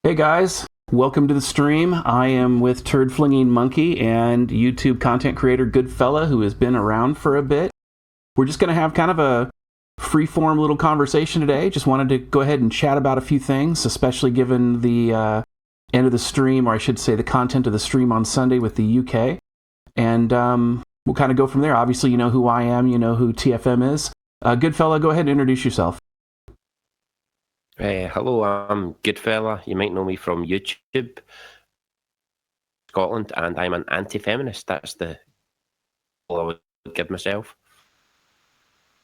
Hey guys, welcome to the stream. I am with Turd Flinging Monkey and YouTube content creator Goodfella, who has been around for a bit. We're just going to have kind of a free-form little conversation today. Just wanted to go ahead and chat about a few things, especially given the end of the stream, or I should say the content of the stream on Sunday with the UK. And we'll kind of go from there. Obviously, you know who I am, you know who TFM is. Goodfella, go ahead and introduce yourself. Hello, I'm Goodfella. You might know me from YouTube, Scotland, and I'm an anti-feminist. That's the all I would give myself.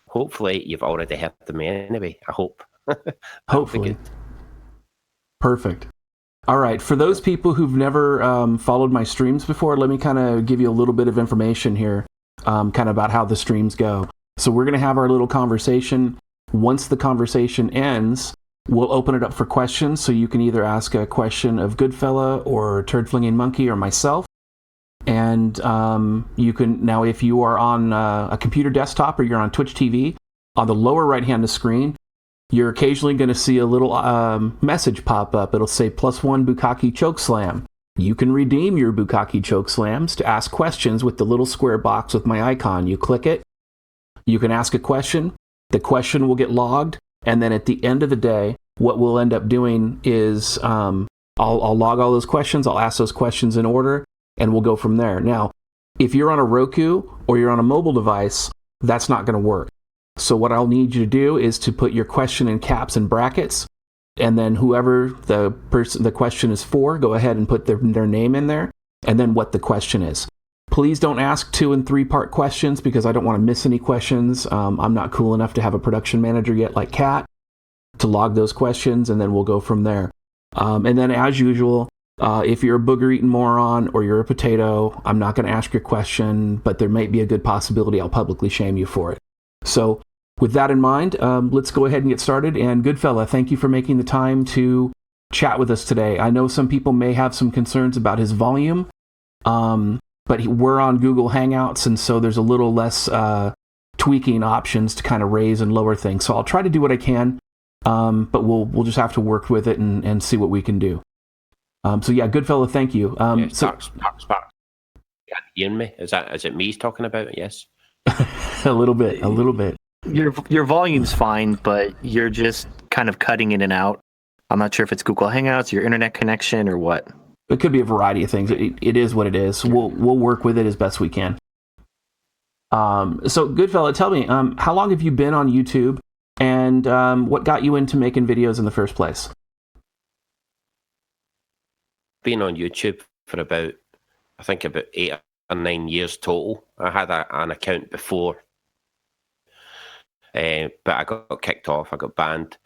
Hopefully, you've already heard of me anyway. I hope. Hopefully. Perfect. All right. For those people who've never followed my streams before, let me kind of give you a little bit of information here, kind of about how the streams go. So we're going to have our little conversation. Once the conversation ends, we'll open it up for questions, so you can either ask a question of Goodfella or Turd Flinging Monkey or myself. And you can, now if you are on a computer desktop or you're on Twitch TV, on the lower right-hand of the screen, you're occasionally going to see a little message pop up. It'll say +1 Bukkake Chokeslam. You can redeem your Bukkake Chokeslams to ask questions with the little square box with my icon. You click it, you can ask a question, the question will get logged, and then at the end of the day, what we'll end up doing is I'll log all those questions, I'll ask those questions in order, and we'll go from there. Now, if you're on a Roku or you're on a mobile device, that's not going to work. So what I'll need you to do is to put your question in caps and brackets, and then whoever the question is for, go ahead and put their name in there, and then what the question is. Please don't ask 2- and 3-part questions because I don't want to miss any questions. I'm not cool enough to have a production manager yet like Kat to log those questions, and then we'll go from there. And then as usual, if you're a booger-eating moron or you're a potato, I'm not going to ask your question, but there might be a good possibility I'll publicly shame you for it. So with that in mind, let's go ahead and get started. And Goodfella, thank you for making the time to chat with us today. I know some people may have some concerns about his volume, but we're on Google Hangouts, and so there's a little less tweaking options to kind of raise and lower things. So I'll try to do what I can, but we'll just have to work with it and see what we can do. So yeah, Goodfella, thank you. Sparks. You can't hear me? Is it me he's talking about? Yes. a little bit. Your volume's fine, but you're just kind of cutting in and out. I'm not sure if it's Google Hangouts, your internet connection, or what. It could be a variety of things. It is what it is. We'll work with it as best we can. So Goodfella, tell me, how long have you been on YouTube, and what got you into making videos in the first place? Been on YouTube for about 8 or 9 years total. I had an account before, but I got kicked off. I got banned.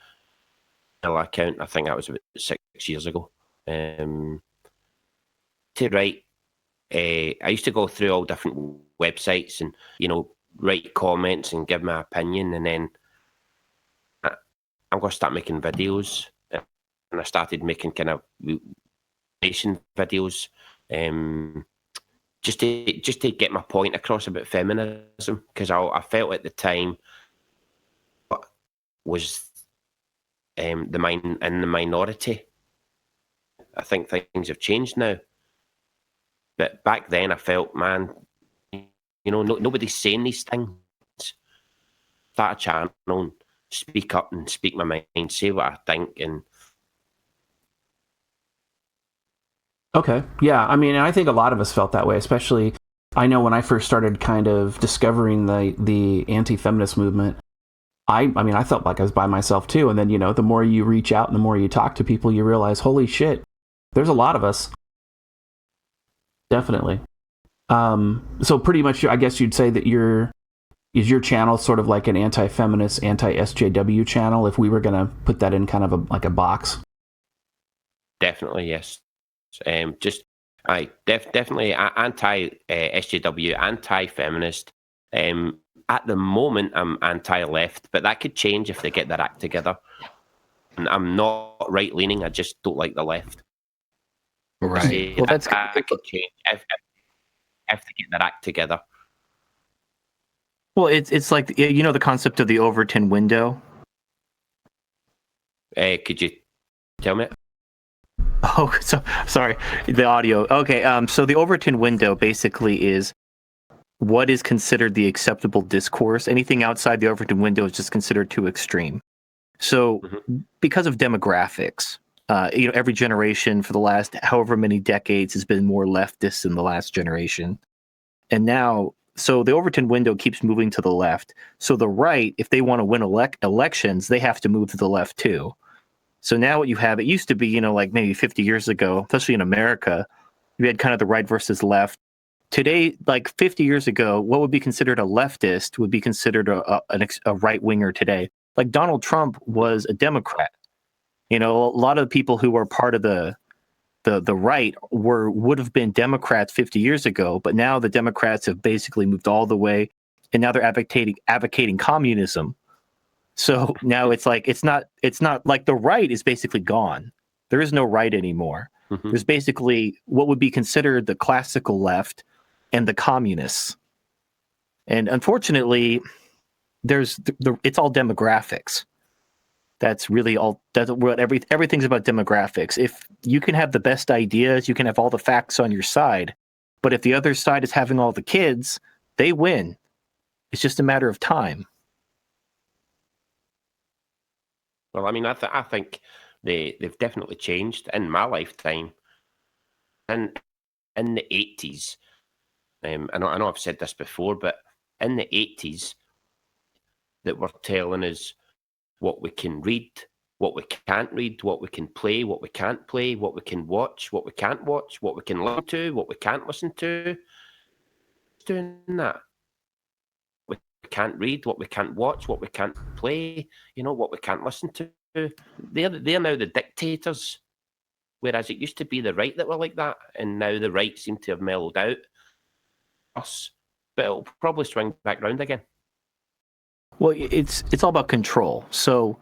Account. I think that was about 6 years ago. To write, I used to go through all different websites and write comments and give my opinion, and then I'm going to start making videos, and I started making kind of videos, just to get my point across about feminism, because I felt at the time was in the minority. I think things have changed now, but back then I felt, man, nobody's saying these things. Start a channel and speak up and speak my mind, say what I think. And okay, yeah, I mean, I think a lot of us felt that way, especially, I know when I first started kind of discovering the anti-feminist movement, I mean, I felt like I was by myself too, and then, the more you reach out and the more you talk to people, you realize, holy shit, there's a lot of us. Definitely. So pretty much, I guess you'd say that is your channel sort of like an anti-feminist, anti-SJW channel, if we were going to put that in kind of a box? Definitely, yes. Definitely anti-SJW, anti-feminist. At the moment, I'm anti-left, but that could change if they get their act together. And I'm not right-leaning, I just don't like the left. Right. Well, that's that could change if they get their act together. Well, it's like, the concept of the Overton Window. Could you tell me? Oh, so sorry, the audio. Okay, so the Overton window basically is what is considered the acceptable discourse. Anything outside the Overton window is just considered too extreme. So, because of demographics, every generation for the last however many decades has been more leftist than the last generation, and now, so the Overton window keeps moving to the left. So the right, if they want to win elections, they have to move to the left too. So now what you have, it used to be, like maybe 50 years ago, especially in America, you had kind of the right versus left. Today, like 50 years ago, what would be considered a leftist would be considered a right winger today. Like Donald Trump was a Democrat. A lot of the people who were part of the right would have been Democrats 50 years ago, but now the Democrats have basically moved all the way, and now they're advocating communism. So now it's not like the right is basically gone. There is no right anymore. There's basically what would be considered the classical left and the communists. And unfortunately, it's all demographics. That's really all. That's what everything's about demographics. If you can have the best ideas, you can have all the facts on your side, but if the other side is having all the kids, they win. It's just a matter of time. Well, I mean, I think they've definitely changed in my lifetime. And in the 80s, I know I've said this before, but in the 80s, that were telling us what we can read, what we can't read, what we can play, what we can't play, what we can watch, what we can't watch, what we can listen to, what we can't listen to. Doing that. We can't read, what we can't watch, what we can't play, what we can't listen to. They're now the dictators. Whereas it used to be the right that were like that, and now the right seem to have mellowed out us. But it'll probably swing back round again. Well, it's all about control. So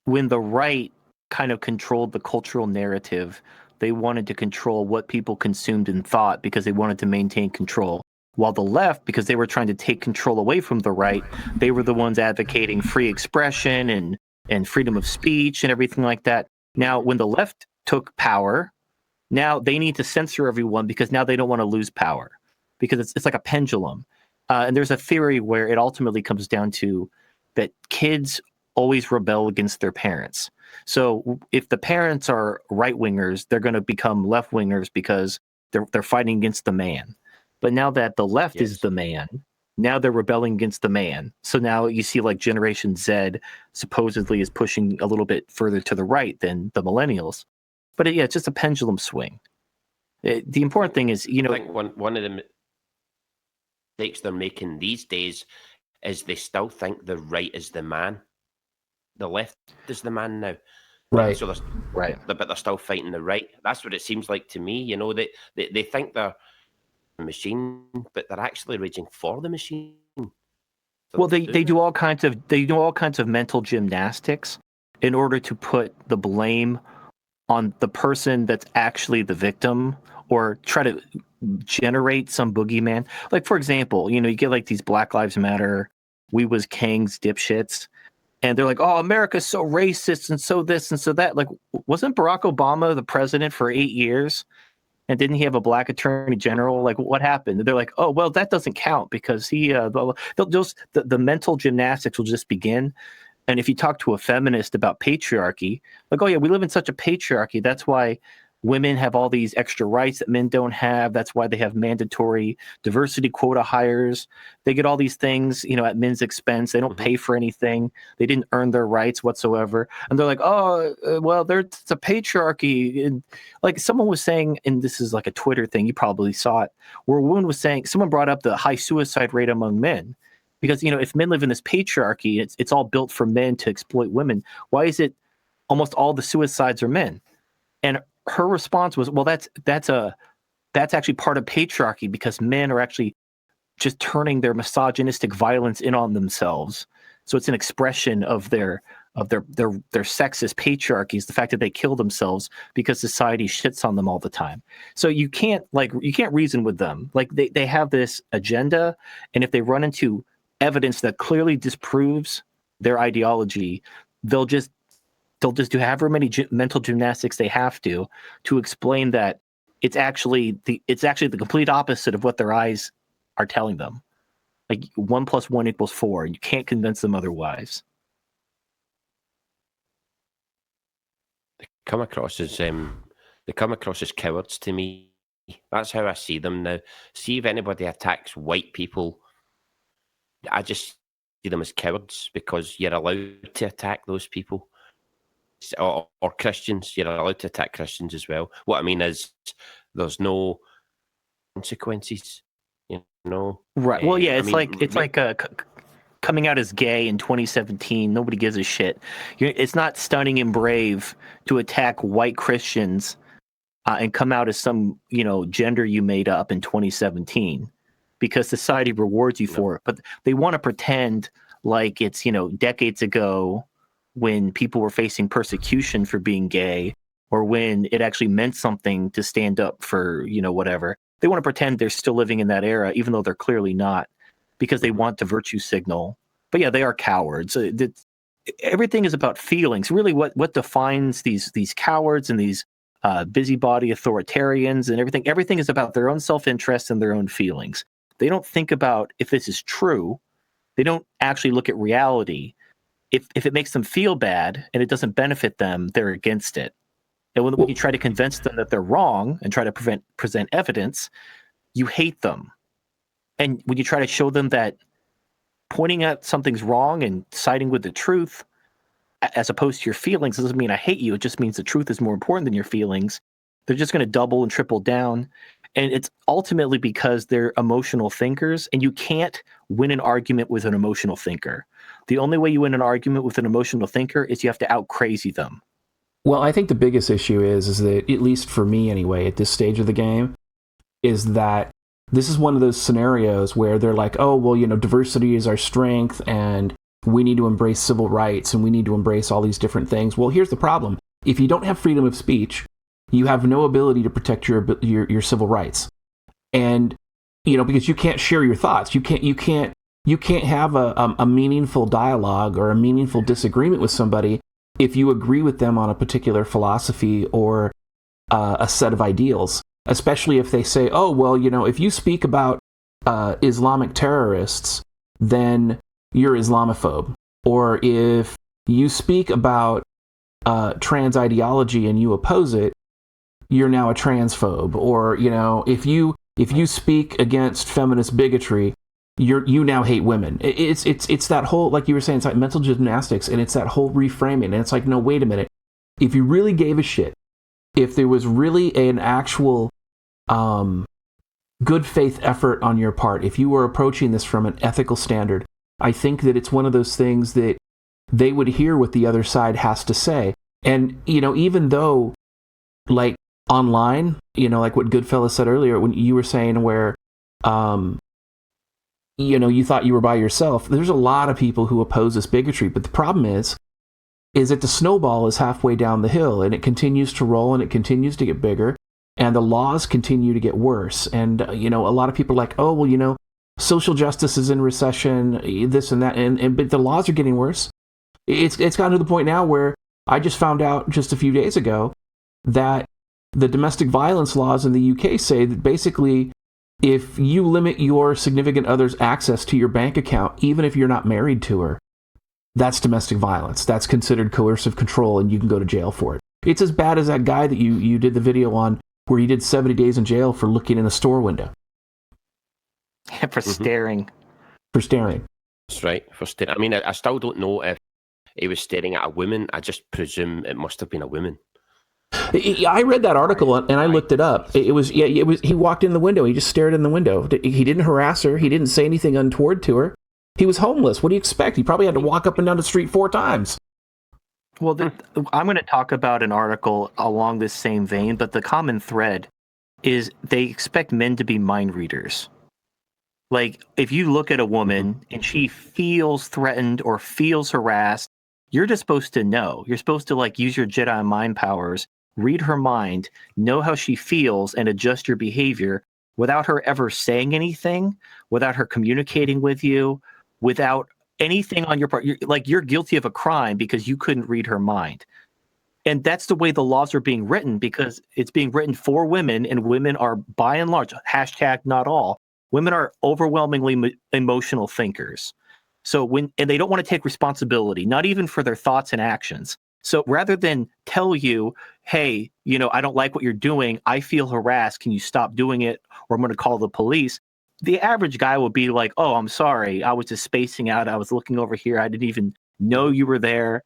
when the right kind of controlled the cultural narrative, they wanted to control what people consumed and thought because they wanted to maintain control. While the left, because they were trying to take control away from the right, they were the ones advocating free expression and freedom of speech and everything like that. Now, when the left took power, now they need to censor everyone because now they don't want to lose power because it's like a pendulum. And there's a theory where it ultimately comes down to that kids always rebel against their parents. So if the parents are right wingers, they're going to become left wingers because they're fighting against the man. But now that the left is the man, now they're rebelling against the man. So now you see like Generation Z supposedly is pushing a little bit further to the right than the millennials. But it's just a pendulum swing. The important thing is, I think one of the mistakes they're making these days is they still think the right is the man. The left is the man now. Right. So but they're still fighting the right. That's what it seems like to me. They think they're a machine, but they're actually raging for the machine. Well, they do all kinds of mental gymnastics in order to put the blame on the person that's actually the victim, or try to generate some boogeyman. Like, for example, you get like these Black Lives Matter, We Was Kings dipshits, and they're like, oh, America's so racist and so this and so that. Like, wasn't Barack Obama the president for 8 years? And didn't he have a black attorney general? Like, what happened? And they're like, oh, well, that doesn't count because the mental gymnastics will just begin. And if you talk to a feminist about patriarchy, like, oh yeah, we live in such a patriarchy. That's why women have all these extra rights that men don't have. That's why they have mandatory diversity quota hires. They get all these things, at men's expense. They don't pay for anything. They didn't earn their rights whatsoever. And they're like, oh, well, it's a patriarchy. And like someone was saying, and this is like a Twitter thing, you probably saw it, where a woman was saying, someone brought up the high suicide rate among men. Because, if men live in this patriarchy, it's all built for men to exploit women. Why is it almost all the suicides are men? And her response was, well, that's actually part of patriarchy because men are actually just turning their misogynistic violence in on themselves. So it's an expression of their sexist patriarchies, the fact that they kill themselves because society shits on them all the time. So you can't reason with them. Like they have this agenda, and if they run into evidence that clearly disproves their ideology, they'll just they'll just do however many mental gymnastics they have to explain that it's actually the complete opposite of what their eyes are telling them. Like 1 + 1 = 4. You can't convince them otherwise. They come across as cowards to me. That's how I see them now. See, if anybody attacks white people, I just see them as cowards because you're allowed to attack those people. Or Christians, you're allowed to attack Christians as well. What I mean is, there's no consequences, you know. Right. Well, yeah, it's like coming out as gay in 2017. Nobody gives a shit. It's not stunning and brave to attack white Christians and come out as some, gender you made up in 2017, because society rewards you for it. But they want to pretend like it's, decades ago when people were facing persecution for being gay, or when it actually meant something to stand up for, whatever. They want to pretend they're still living in that era, even though they're clearly not, because they want the virtue signal. But yeah, they are cowards. Everything is about feelings. Really, what defines these cowards and these busybody authoritarians and everything is about their own self-interest and their own feelings. They don't think about if this is true. They don't actually look at reality. If it makes them feel bad and it doesn't benefit them, they're against it. And when you try to convince them that they're wrong and try to present evidence, you hate them. And when you try to show them that pointing out something's wrong and siding with the truth, as opposed to your feelings, doesn't mean I hate you. It just means the truth is more important than your feelings. They're just going to double and triple down. And it's ultimately because they're emotional thinkers, and you can't win an argument with an emotional thinker. The only way you win an argument with an emotional thinker is you have to out crazy them. Well, I think the biggest issue is that, at least for me anyway, at this stage of the game, is that this is one of those scenarios where they're like, oh, well, diversity is our strength, and we need to embrace civil rights, and we need to embrace all these different things. Well, here's the problem. If you don't have freedom of speech, you have no ability to protect your civil rights. And, because you can't share your thoughts. You can't have a meaningful dialogue or a meaningful disagreement with somebody if you agree with them on a particular philosophy or a set of ideals, especially if they say, oh, well, if you speak about Islamic terrorists, then you're Islamophobe. Or if you speak about trans ideology and you oppose it, you're now a transphobe. Or, if you speak against feminist bigotry, you now hate women. It's that whole, like you were saying, it's like mental gymnastics, and it's that whole reframing. And it's like, no, wait a minute. If you really gave a shit, if there was really an actual good faith effort on your part, if you were approaching this from an ethical standard, I think that it's one of those things that they would hear what the other side has to say. And, even though, like, online, like what Goodfella said earlier, when you were saying where, you thought you were by yourself, there's a lot of people who oppose this bigotry. But the problem is that the snowball is halfway down the hill, and it continues to roll, and it continues to get bigger, and the laws continue to get worse. And, a lot of people are like, oh, well, social justice is in recession, this and that, but the laws are getting worse. It's gotten to the point now where I just found out just a few days ago that the domestic violence laws in the UK say that basically if you limit your significant other's access to your bank account, even if you're not married to her, that's domestic violence. That's considered coercive control, and you can go to jail for it. It's as bad as that guy that you did the video on where he did 70 days in jail for looking in a store window. For staring. For staring. That's right, for staring. I mean, I still don't know if he was staring at a woman. I just presume it must have been a woman. I read that article and I looked it up. It was he walked in the window. He just stared in the window. He didn't harass her. He didn't say anything untoward to her. He was homeless. What do you expect? He probably had to walk up and down the street 4 times. Well, I'm going to talk about an article along this same vein, but the common thread is they expect men to be mind readers. Like, if you look at a woman and she feels threatened or feels harassed, you're just supposed to know. You're supposed to, like, use your Jedi mind powers, read her mind, know how she feels, and adjust your behavior without her ever saying anything, without her communicating with you, without anything on your part. You're guilty of a crime because you couldn't read her mind. And that's the way the laws are being written, because it's being written for women, and women are, by and large, hashtag not all, women are overwhelmingly emotional thinkers. So and they don't want to take responsibility, not even for their thoughts and actions. So rather than tell you, hey, I don't like what you're doing, I feel harassed, can you stop doing it, or I'm going to call the police, the average guy will be like, oh, I'm sorry, I was just spacing out, I was looking over here, I didn't even know you were there.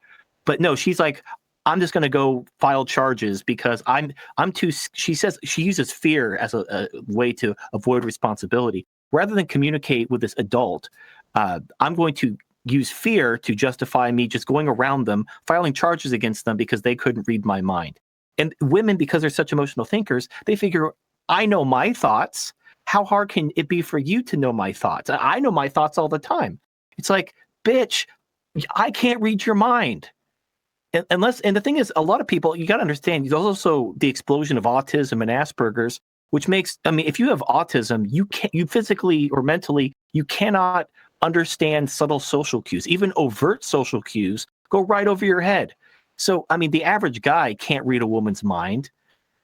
But no, she's like, I'm just going to go file charges because I'm too, she says she uses fear as a way to avoid responsibility. Rather than communicate with this adult, I'm going to use fear to justify me just going around them, filing charges against them because they couldn't read my mind. And women, because they're such emotional thinkers, they figure, I know my thoughts. How hard can it be for you to know my thoughts? I know my thoughts all the time. It's like, bitch, I can't read your mind. And the thing is, a lot of people, you got to understand, there's also the explosion of autism and Asperger's, which makes, if you have autism, you physically or mentally, you cannot understand subtle social cues. Even overt social cues go right over your head. So, the average guy can't read a woman's mind.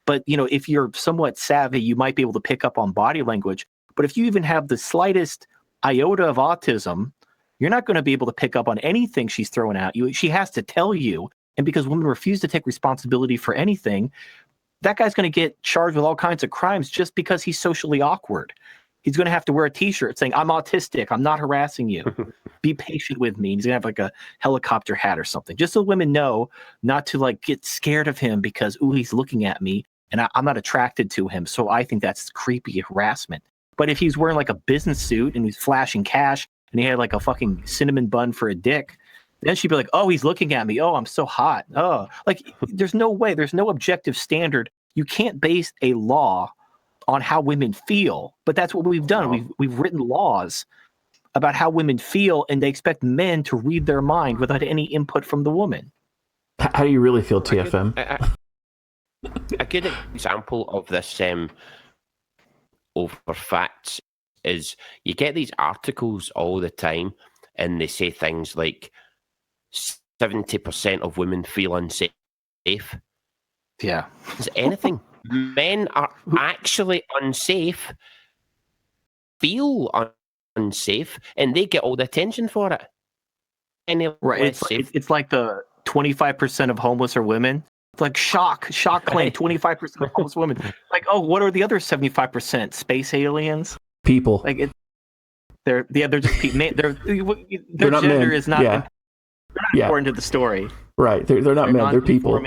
But, if you're somewhat savvy, you might be able to pick up on body language. But if you even have the slightest iota of autism, you're not going to be able to pick up on anything she's throwing at you. She has to tell you. And because women refuse to take responsibility for anything, that guy's going to get charged with all kinds of crimes just because he's socially awkward. He's going to have to wear a T-shirt saying, I'm autistic, I'm not harassing you. Be patient with me. And he's going to have like a helicopter hat or something, just so women know not to get scared of him because, ooh, he's looking at me and I'm not attracted to him. So I think that's creepy harassment. But if he's wearing like a business suit and he's flashing cash and he had like a fucking cinnamon bun for a dick, then she'd be like, oh, he's looking at me. Oh, I'm so hot. Oh, there's no way. There's no objective standard. You can't base a law on how women feel. But that's what we've done. We've written laws about how women feel, and they expect men to read their mind without any input from the woman. How do you really feel, TFM? A good example of this over facts is you get these articles all the time, and they say things like 70% of women feel unsafe. Yeah. Is anything? Men are actually unsafe, feel unsafe, and they get all the attention for it. Right. It's like the 25% of homeless are women. It's like shock claim, 25% of homeless women. Like, oh, what are the other 75%? Space aliens? People. Like they're just people. Their not gender men. is not. Yeah. They're not important to the story. Right. They're not men. They're people.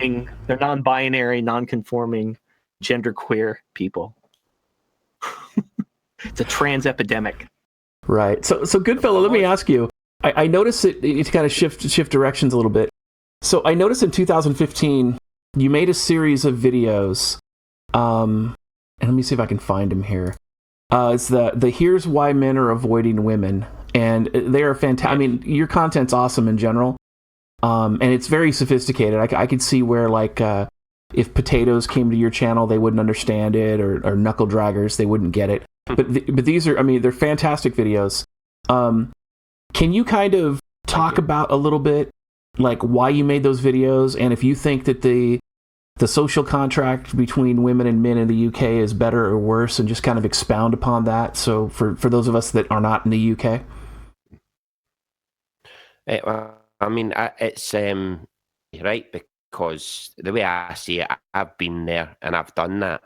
They're non-binary, non-conforming, genderqueer people. It's a trans epidemic. Right. So Goodfella, let me ask you. I noticed it to kind of shift directions a little bit. So I noticed in 2015 you made a series of videos, and let me see if I can find them here. It's the Here's Why Men Are Avoiding Women, and they are fantastic. Your content's awesome in general, and it's very sophisticated. I could see where if potatoes came to your channel, they wouldn't understand it, or knuckle draggers, they wouldn't get it. But these are, they're fantastic videos. Can you kind of talk about a little bit why you made those videos, and if you think that the social contract between women and men in the UK is better or worse, and just kind of expound upon that, so for those of us that are not in the UK? It's right, because the way I see it, I've been there and I've done that.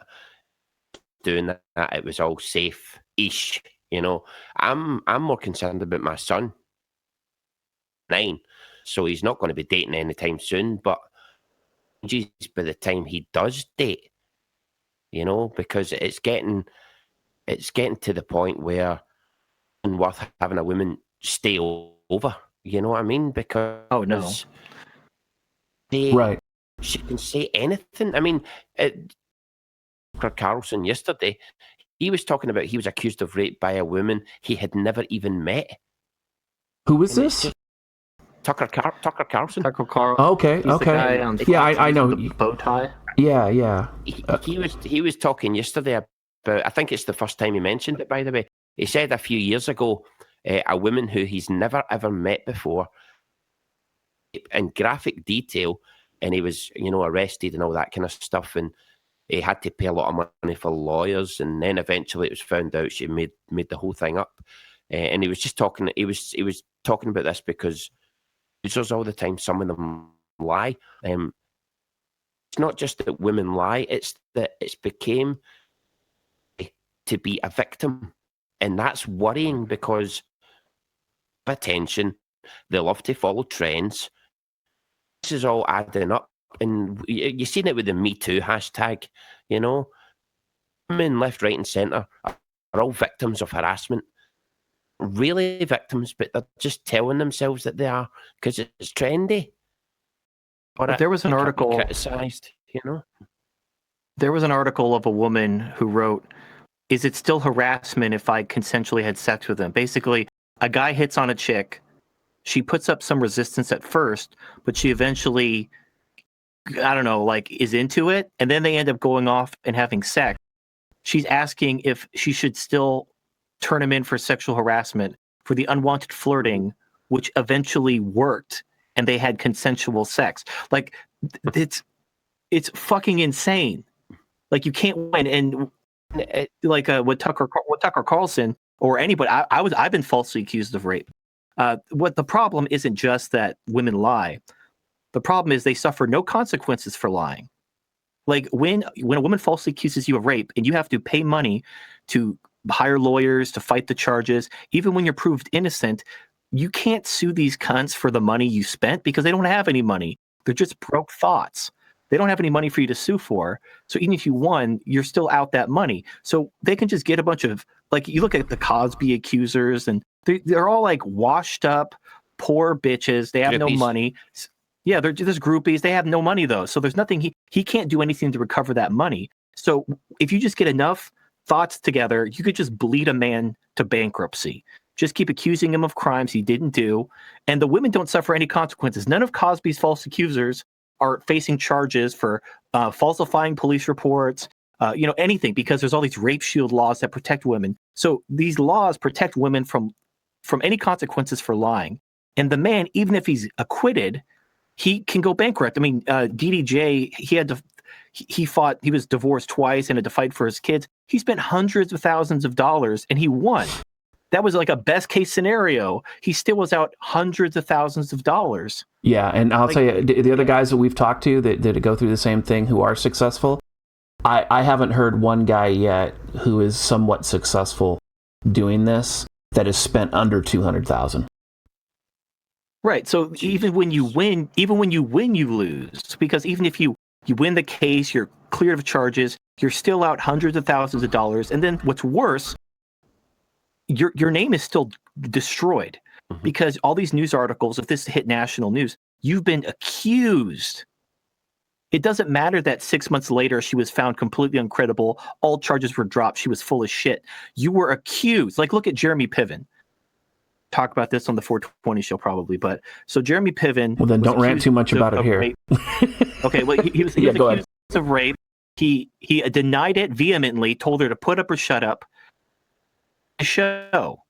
Doing that, it was all safe-ish, I'm more concerned about my son, 9, so he's not going to be dating anytime soon, but by the time he does date, because it's getting to the point where it's worth having a woman stay over, you know what I mean? Because right, she can say anything. Carlson yesterday, he was talking about he was accused of rape by a woman he had never even met. Who was this? Tucker Carlson. Tucker Carlson. Oh, okay. He's the guy on I know. The bow tie. Yeah. He was talking yesterday about. I think it's the first time he mentioned it. By the way, he said a few years ago, a woman who he's never ever met before, in graphic detail, and he was, arrested and all that kind of stuff, and he had to pay a lot of money for lawyers, and then eventually it was found out she made the whole thing up. And he was just talking. He was talking about this because users all the time. Some of them lie. It's not just that women lie; it's that it's became to be a victim, and that's worrying because of attention. They love to follow trends. This is all adding up, and you've seen it with the MeToo hashtag. Women left, right, and centre are all victims of harassment. Really victims, but they're just telling themselves that they are because it's trendy. But there was an article criticized. There was an article of a woman who wrote, "Is it still harassment if I consensually had sex with him?" Basically, a guy hits on a chick. She puts up some resistance at first, but she eventually, I don't know, is into it. And then they end up going off and having sex. She's asking if she should still turn him in for sexual harassment for the unwanted flirting, which eventually worked. And they had consensual sex. It's fucking insane. You can't win. And with Tucker Carlson or anybody, I've been falsely accused of rape. What the problem isn't just that women lie. The problem is they suffer no consequences for lying. When a woman falsely accuses you of rape and you have to pay money to hire lawyers to fight the charges, even when you're proved innocent, you can't sue these cunts for the money you spent because they don't have any money. They're just broke thoughts. They don't have any money for you to sue for. So even if you won, you're still out that money. So they can just get a bunch of, you look at the Cosby accusers, and they're all washed up, poor bitches. They have no money. Yeah, they're just groupies. They have no money though. So there's nothing, he can't do anything to recover that money. So if you just get enough thoughts together, you could just bleed a man to bankruptcy. Just keep accusing him of crimes he didn't do. And the women don't suffer any consequences. None of Cosby's false accusers are facing charges for falsifying police reports, anything, because there's all these rape shield laws that protect women. So these laws protect women from any consequences for lying. And the man, even if he's acquitted, he can go bankrupt. I mean, DDJ, he was divorced twice and had to fight for his kids. He spent hundreds of thousands of dollars and he won. That was a best case scenario. He still was out hundreds of thousands of dollars. Yeah, and I'll tell you, the other guys that we've talked to that go through the same thing who are successful, I haven't heard one guy yet who is somewhat successful doing this that has spent under $200,000. Right. So even when you win, you lose, because even if you win the case, you're cleared of charges, you're still out hundreds of thousands of dollars, and then what's worse, your name is still destroyed because all these news articles, if this hit national news, you've been accused. It doesn't matter that 6 months later she was found completely uncredible, all charges were dropped, she was full of shit. You were accused. Look at Jeremy Piven. Talk about this on the 420 show probably, but so Jeremy Piven. Well, then don't rant too much about it here. Okay, well he was accused of rape. He denied it vehemently, told her to put up or shut up. Show.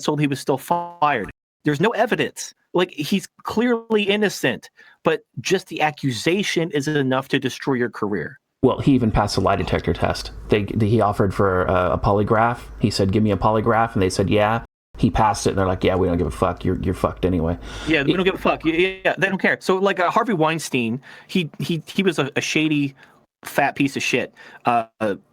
Told he was still fired. There's no evidence. He's clearly innocent, but just the accusation isn't enough to destroy your career. Well, he even passed a lie detector test. He offered for a polygraph. He said, "Give me a polygraph," and they said, "Yeah." He passed it, and they're like, "Yeah, we don't give a fuck. You're fucked anyway." Yeah, we don't give a fuck. Yeah, they don't care. So Harvey Weinstein, he was a shady, fat piece of shit.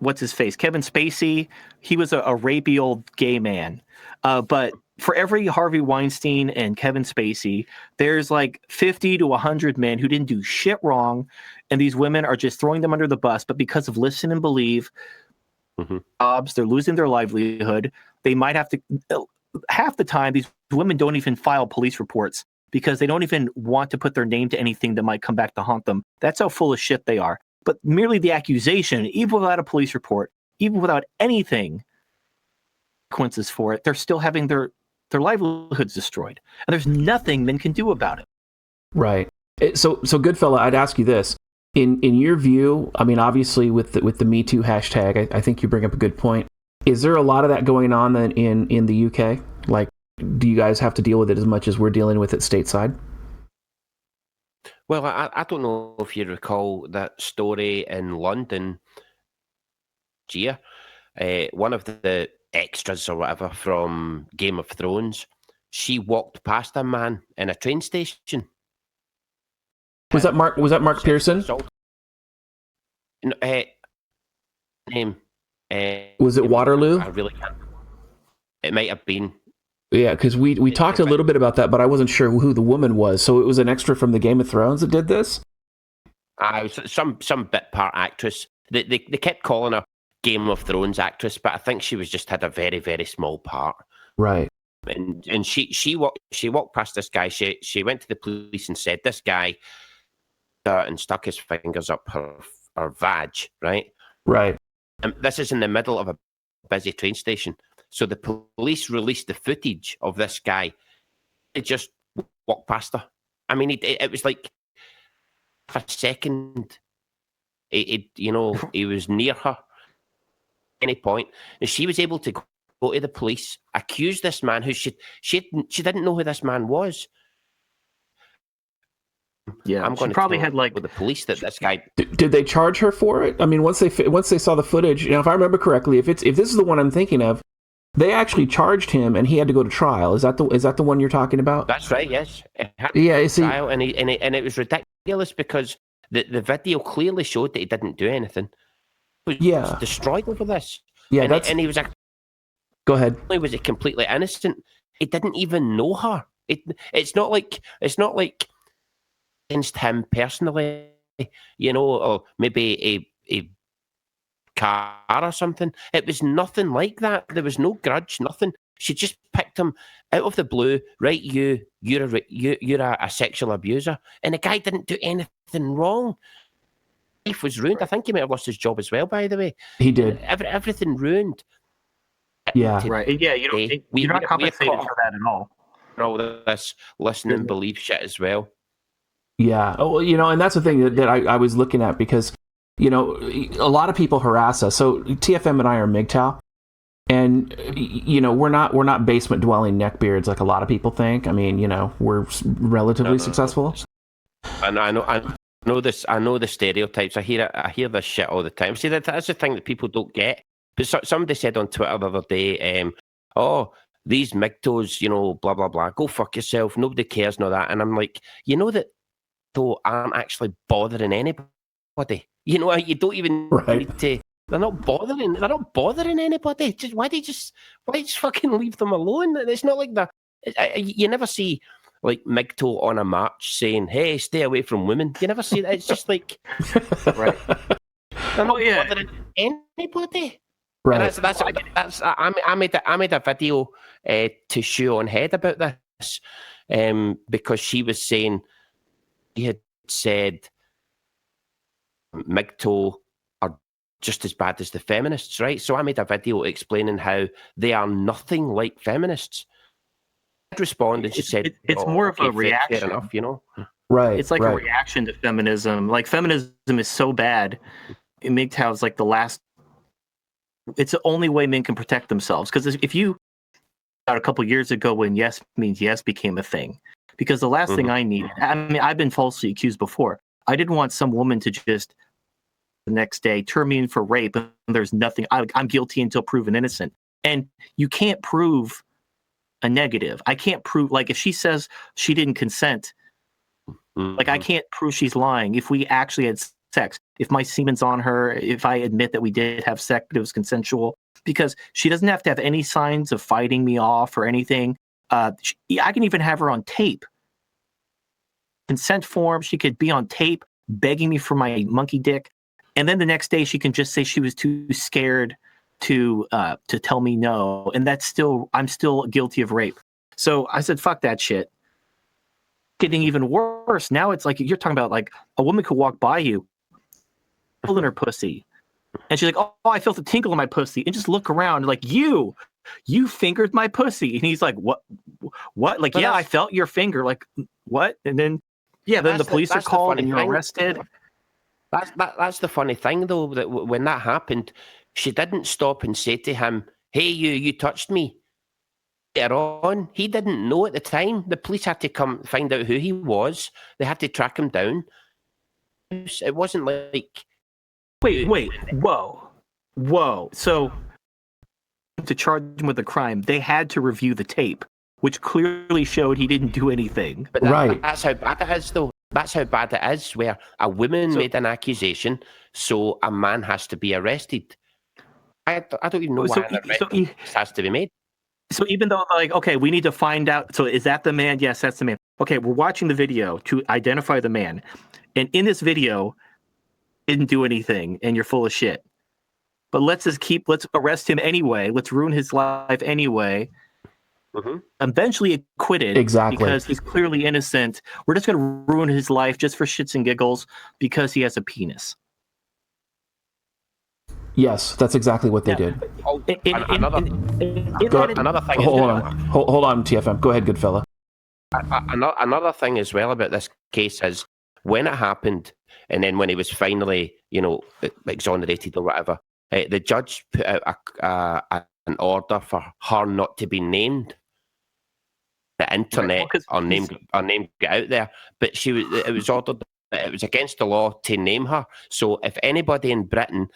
What's his face? Kevin Spacey. He was a rapey old gay man. But for every Harvey Weinstein and Kevin Spacey, there's 50 to 100 men who didn't do shit wrong, and these women are just throwing them under the bus. But because of listen and believe, jobs, they're losing their livelihood. They might have to. Half the time, these women don't even file police reports because they don't even want to put their name to anything that might come back to haunt them. That's how full of shit they are. But merely the accusation, even without a police report, even without anything, consequences for it, they're still having their livelihoods destroyed. And there's nothing men can do about it. Right. So Goodfella, I'd ask you this. In your view, I mean, obviously with the MeToo hashtag, I think you bring up a good point. Is there a lot of that going on then in the UK? Do you guys have to deal with it as much as we're dealing with it stateside? Well, I don't know if you recall that story in London, Gia. One of the extras or whatever from Game of Thrones, she walked past a man in a train station. Was that Mark? Was that Mark Pearson? No, name. Was it Waterloo? I really can't. It might have been. Yeah, because we talked a little bit about that, but I wasn't sure who the woman was. So it was an extra from the Game of Thrones that did this? Some bit part actress. They kept calling her Game of Thrones actress, but I think she just had a very, very small part. Right. And she walked past this guy. She went to the police and said, this guy and stuck his fingers up her vag, right? Right. And this is in the middle of a busy train station. So the police released the footage of this guy. He just walked past her. I mean, it was like for a second. He was near her at any point, and she was able to go to the police, accuse this man who she didn't know who this man was. Yeah, I'm going to probably tell had like the police that this guy. Did they charge her for it? I mean, once they saw the footage, if I remember correctly, if this is the one I'm thinking of, they actually charged him, and he had to go to trial. Is that the one you're talking about? That's right. Yes. Yeah. See, trial, and it was ridiculous because the video clearly showed that he didn't do anything. He was destroyed over this. Yeah, and he was. Go ahead. Was it completely innocent? He didn't even know her. It's not like against him personally, or maybe a car or something. It was nothing like that. There was no grudge, nothing. She just picked him out of the blue. Right, you're a sexual abuser, and the guy didn't do anything wrong. Life was ruined. I think he might have lost his job as well. By the way, he did. Everything ruined. Yeah, right. Yeah, you're not compensated for that at all. All this listening belief shit as well. Yeah. Oh, and that's the thing that I was looking at because, a lot of people harass us. So TFM and I are MGTOW, and we're not basement dwelling neckbeards like a lot of people think. I mean, we're relatively successful. I know this. I know the stereotypes. I hear this shit all the time. See, that's the thing that people don't get. But somebody said on Twitter the other day, these MGTOWs, blah, blah, blah, go fuck yourself. Nobody cares and all that. And I'm like, that though aren't actually bothering anybody. You don't even need to. They're not bothering anybody. Why do you just fucking leave them alone? It's not like you never see like MGTOW on a march saying, "Hey, stay away from women." You never see that. It's just like, right? They're not bothering anybody. Right. That's I made a video to Shoe on Head about this because she was saying he had said MGTOW are just as bad as the feminists, right? So I made a video explaining how they are nothing like feminists. I'd respond and she said it's more of a reaction. Fair enough, Right. It's like a reaction to feminism. Like feminism is so bad. MGTOW is like the last. It's the only way men can protect themselves. Because if you, a couple years ago when yes means yes became a thing, because the last thing I needed, I mean, I've been falsely accused before. I didn't want some woman to just the next day turn me in for rape and there's nothing. I'm guilty until proven innocent. And you can't prove a negative. I can't prove, like if she says she didn't consent, like I can't prove she's lying. If we actually had sex, if my semen's on her, if I admit that we did have sex, but it was consensual, because she doesn't have to have any signs of fighting me off or anything. I can even have her on tape. Consent form, she could be on tape begging me for my monkey dick. And then the next day she can just say she was too scared to tell me no. And I'm still guilty of rape. So I said, fuck that shit. Getting even worse. Now it's like, you're talking about like a woman could walk by you, in her pussy. And she's like, oh, I felt a tinkle in my pussy. And just look around like, you fingered my pussy. And he's like, what? Like, but yeah, I felt your finger. Like, what? And then, then the police are called and you're arrested. That's the funny thing, though, that when that happened, she didn't stop and say to him, hey, you touched me. later on, he didn't know at the time. The police had to come find out who he was. They had to track him down. It wasn't like... Wait, whoa. So, to charge him with a crime, they had to review the tape, which clearly showed he didn't do anything. But right. That's how bad it is, though. That's how bad it is, where a woman made an accusation, so a man has to be arrested. I don't even know why an arrest has to be made. So even though, like, okay, we need to find out, so is that the man? Yes, that's the man. Okay, we're watching the video to identify the man. And in this video, didn't do anything, and you're full of shit. But let's arrest him anyway. Let's ruin his life anyway. Mm-hmm. Eventually acquitted. Exactly. Because he's clearly innocent. We're just going to ruin his life just for shits and giggles because he has a penis. Yes, that's exactly what they did. Another thing. Hold on, TFM. Go ahead, Goodfella. Another thing as well about this case is when it happened, and then when he was finally, exonerated or whatever, the judge put out an order for her not to be named. The internet, her name get out there, but it was ordered that it was against the law to name her. So if anybody in Britain,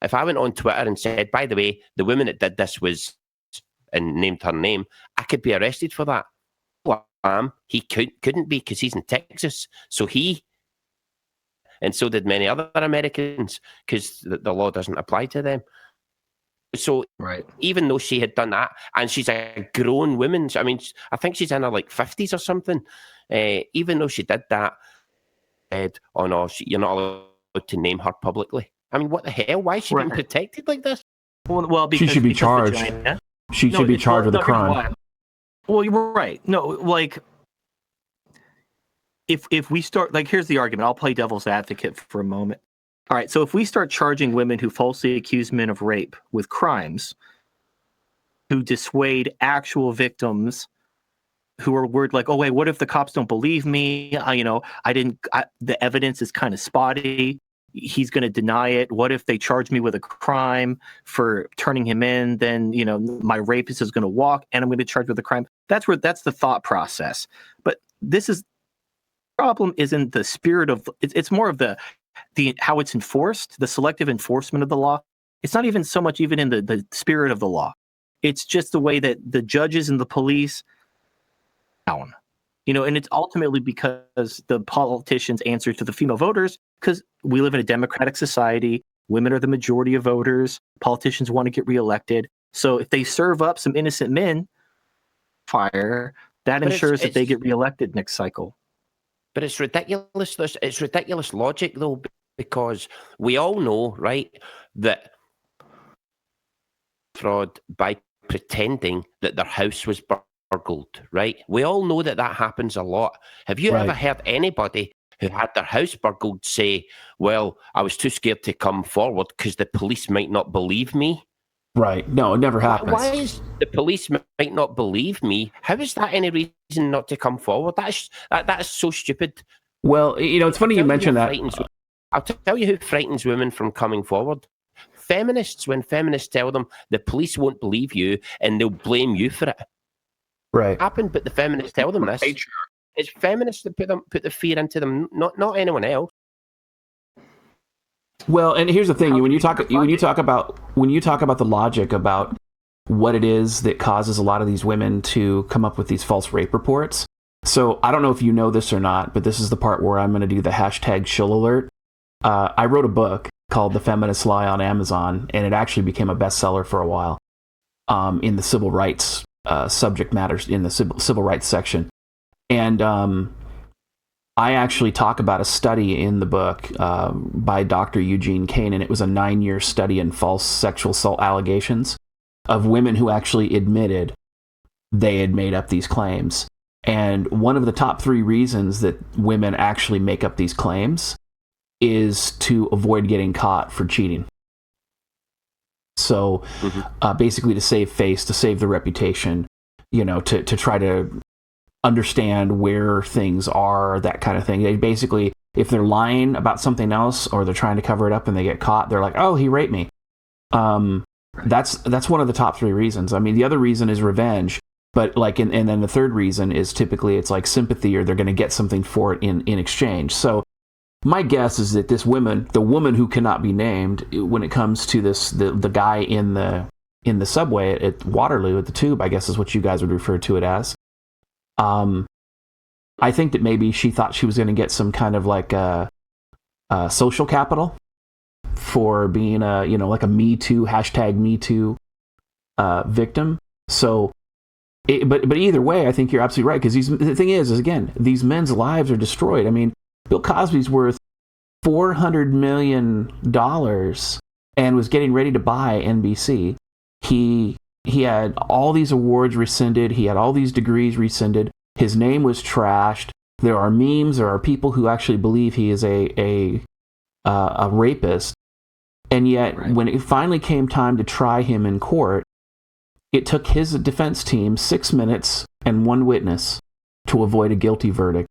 if I went on Twitter and said, by the way, the woman that did this was, and named her name, I could be arrested for that. He couldn't be because he's in Texas. So and so did many other Americans, because the law doesn't apply to them. So even though she had done that, and she's a grown woman, I mean, I think she's in her 50s or something, even though she did that, you're not allowed to name her publicly. I mean, what the hell? Why is she being protected like this? Well, because she should be charged. She should be charged with a crime. Well, you're right. No, if we start, here's the argument. I'll play devil's advocate for a moment. All right, so if we start charging women who falsely accuse men of rape with crimes, who dissuade actual victims who are worried, oh wait, what if the cops don't believe me? The evidence is kind of spotty. He's going to deny it. What if they charge me with a crime for turning him in? Then, my rapist is going to walk and I'm going to charge with a crime. That's the thought process. But the problem isn't the spirit of, it's more of the how it's enforced, the selective enforcement of the law. It's not even so much even in the spirit of the law. It's just the way that the judges and the police down. And it's ultimately because the politicians answer to the female voters, because we live in a democratic society. Women are the majority of voters. Politicians want to get reelected. So if they serve up some innocent men, that ensures that they get reelected next cycle. But it's ridiculous. It's ridiculous logic, though, because we all know, right, that fraud by pretending that their house was burgled, right? We all know that happens a lot. Have you ever heard anybody who had their house burgled say, well, I was too scared to come forward because the police might not believe me? Right. No, it never happens. Why is the police might not believe me? How is that any reason not to come forward? That is so stupid. Well, it's funny you mention that. I'll tell you who frightens women from coming forward. Feminists, when feminists tell them the police won't believe you and they'll blame you for it. Right. It happened, but the feminists tell them this. It's feminists that put the fear into them, not anyone else. Well, and here's the thing: when you talk about the logic about what it is that causes a lot of these women to come up with these false rape reports. So I don't know if you know this or not, but this is the part where I'm going to do the hashtag shill alert. I wrote a book called The Feminist Lie on Amazon, and it actually became a bestseller for a while in the civil rights subject matters in the civil rights section. And I actually talk about a study in the book by Dr. Eugene Kane, and it was a 9-year study in false sexual assault allegations of women who actually admitted they had made up these claims. And one of the top 3 reasons that women actually make up these claims is to avoid getting caught for cheating. So basically to save face, to save the reputation, to try to understand where things are, that kind of thing. They basically, if they're lying about something else or they're trying to cover it up and they get caught, they're like, oh, he raped me. That's one of the top three reasons. I mean, the other reason is revenge, but like, and then the third reason is typically it's like sympathy, or they're going to get something for it in exchange. So my guess is that the woman who cannot be named, when it comes to the guy in the subway at Waterloo, at the Tube, I guess is what you guys would refer to it as. I think that maybe she thought she was going to get some kind of like social capital for being like a MeToo, #MeToo victim. So, but either way, I think you're absolutely right, because the thing is again, these men's lives are destroyed. I mean, Bill Cosby's worth $400 million and was getting ready to buy NBC. He had all these awards rescinded. He had all these degrees rescinded. His name was trashed. There are memes. There are people who actually believe he is a rapist. And yet, when it finally came time to try him in court, it took his defense team 6 minutes and one witness to avoid a guilty verdict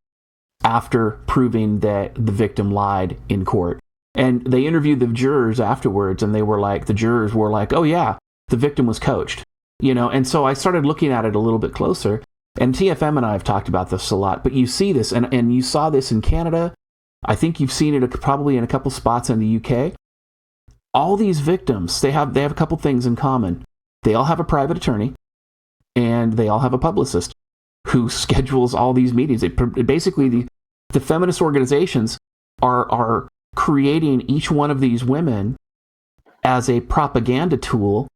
after proving that the victim lied in court. And they interviewed the jurors afterwards, and the jurors were like, oh yeah, the victim was coached. And so I started looking at it a little bit closer, and TFM and I have talked about this a lot, but you see this, and you saw this in Canada. I think you've seen it probably in a couple spots in the UK. All these victims, they have a couple things in common. They all have a private attorney, and they all have a publicist who schedules all these meetings. Basically, the feminist organizations are creating each one of these women as a propaganda tool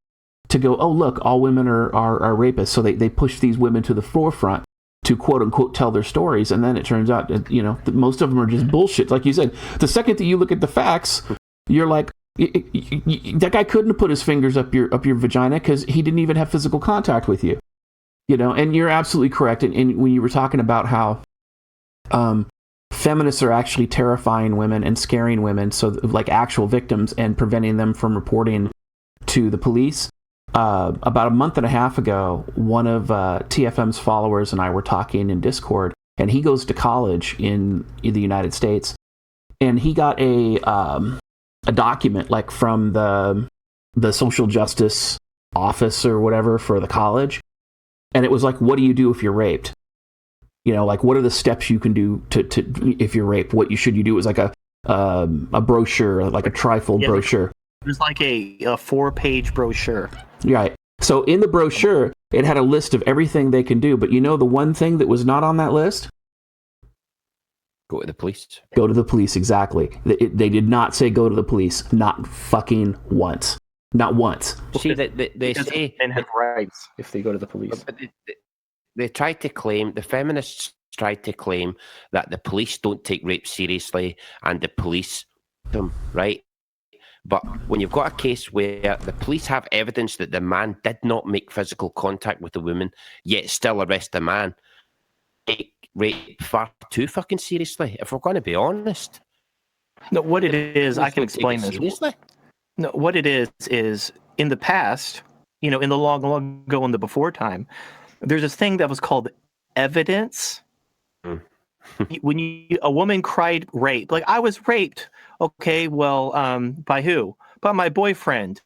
to go, oh, look, all women are rapists. So they push these women to the forefront to quote unquote tell their stories. And then it turns out, that most of them are just bullshit. Like you said, the second that you look at the facts, you're like, that guy couldn't have put his fingers up your vagina because he didn't even have physical contact with you. And you're absolutely correct. And when you were talking about how feminists are actually terrifying women and scaring women, so like actual victims, and preventing them from reporting to the police. About a month and a half ago, one of TFM's followers and I were talking in Discord, and he goes to college in the United States, and he got a document like from the social justice office or whatever for the college, and it was like, what do you do if you're raped? Like, what are the steps you can do to if you're raped? What should you do? It was like a brochure, like a trifold brochure. It was like a 4-page brochure. Right. So in the brochure, it had a list of everything they can do, but the one thing that was not on that list? Go to the police. Go to the police, exactly. They did not say go to the police. Not fucking once. Not once. See, they say men have rights if they go to the police. But they try to claim, the feminists try to claim that the police don't take rape seriously and the police them, right? But when you've got a case where the police have evidence that the man did not make physical contact with the woman, yet still arrest the man, take rape far too fucking seriously, if we're going to be honest. No, what it is, I can explain this. Seriously? No, what it is in the past, in the long ago, in the before time, there's this thing that was called evidence. When a woman cried rape, like, I was raped. Okay, well, by who? By my boyfriend.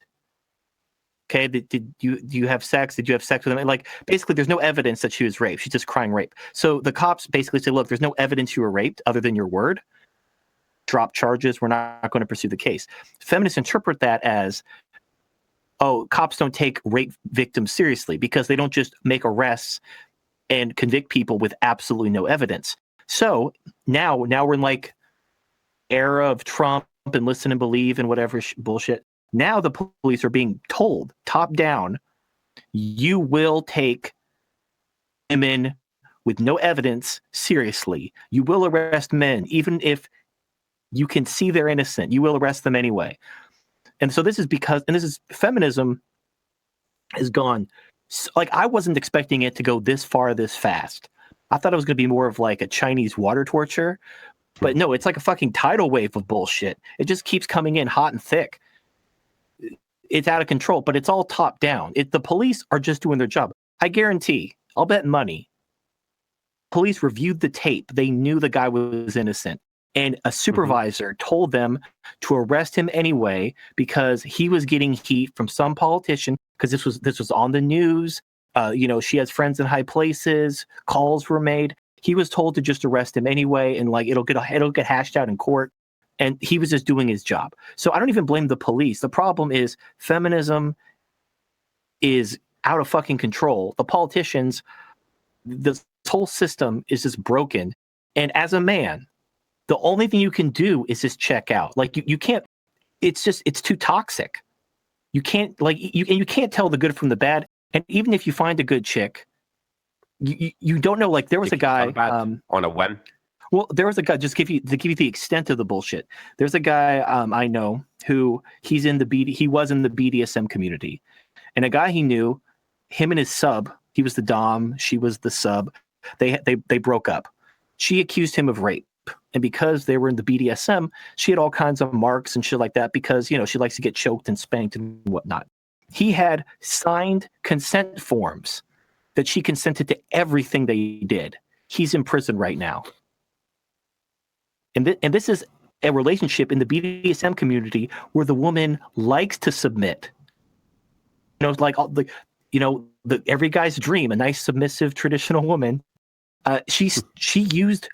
Okay, do you have sex? Did you have sex with him? Like, basically, there's no evidence that she was raped. She's just crying rape. So the cops basically say, look, there's no evidence you were raped other than your word. Drop charges. We're not going to pursue the case. Feminists interpret that as, oh, cops don't take rape victims seriously because they don't just make arrests and convict people with absolutely no evidence. So now we're in like era of Trump and listen and believe and whatever bullshit. Now the police are being told top down, you will take women with no evidence seriously. You will arrest men, even if you can see they're innocent. You will arrest them anyway. And so this is feminism has gone, like, I wasn't expecting it to go this far, this fast. I thought it was going to be more of like a Chinese water torture, but no, it's like a fucking tidal wave of bullshit. It just keeps coming in hot and thick. It's out of control, but it's all top down. The police are just doing their job. I guarantee, I'll bet money, police reviewed the tape. They knew the guy was innocent. And a supervisor told them to arrest him anyway because he was getting heat from some politician, because this was on the news. She has friends in high places. Calls were made. He was told to just arrest him anyway, and like it'll get hashed out in court. And he was just doing his job. So I don't even blame the police. The problem is feminism is out of fucking control. The politicians, this whole system is just broken. And as a man, the only thing you can do is just check out. Like you can't. It's too toxic. You can't you can't tell the good from the bad. And even if you find a good chick, you don't know. Like there was a guy on a whim. Well, there was a guy, just to give you the extent of the bullshit. There's a guy I know who he was in the BDSM community, and a guy he knew, him and his sub, he was the dom, she was the sub. They broke up. She accused him of rape. And because they were in the BDSM, she had all kinds of marks and shit like that because, she likes to get choked and spanked and whatnot. He had signed consent forms that she consented to everything they did. He's in prison right now. And this is a relationship in the BDSM community where the woman likes to submit. It's like every guy's dream, a nice submissive traditional woman. She used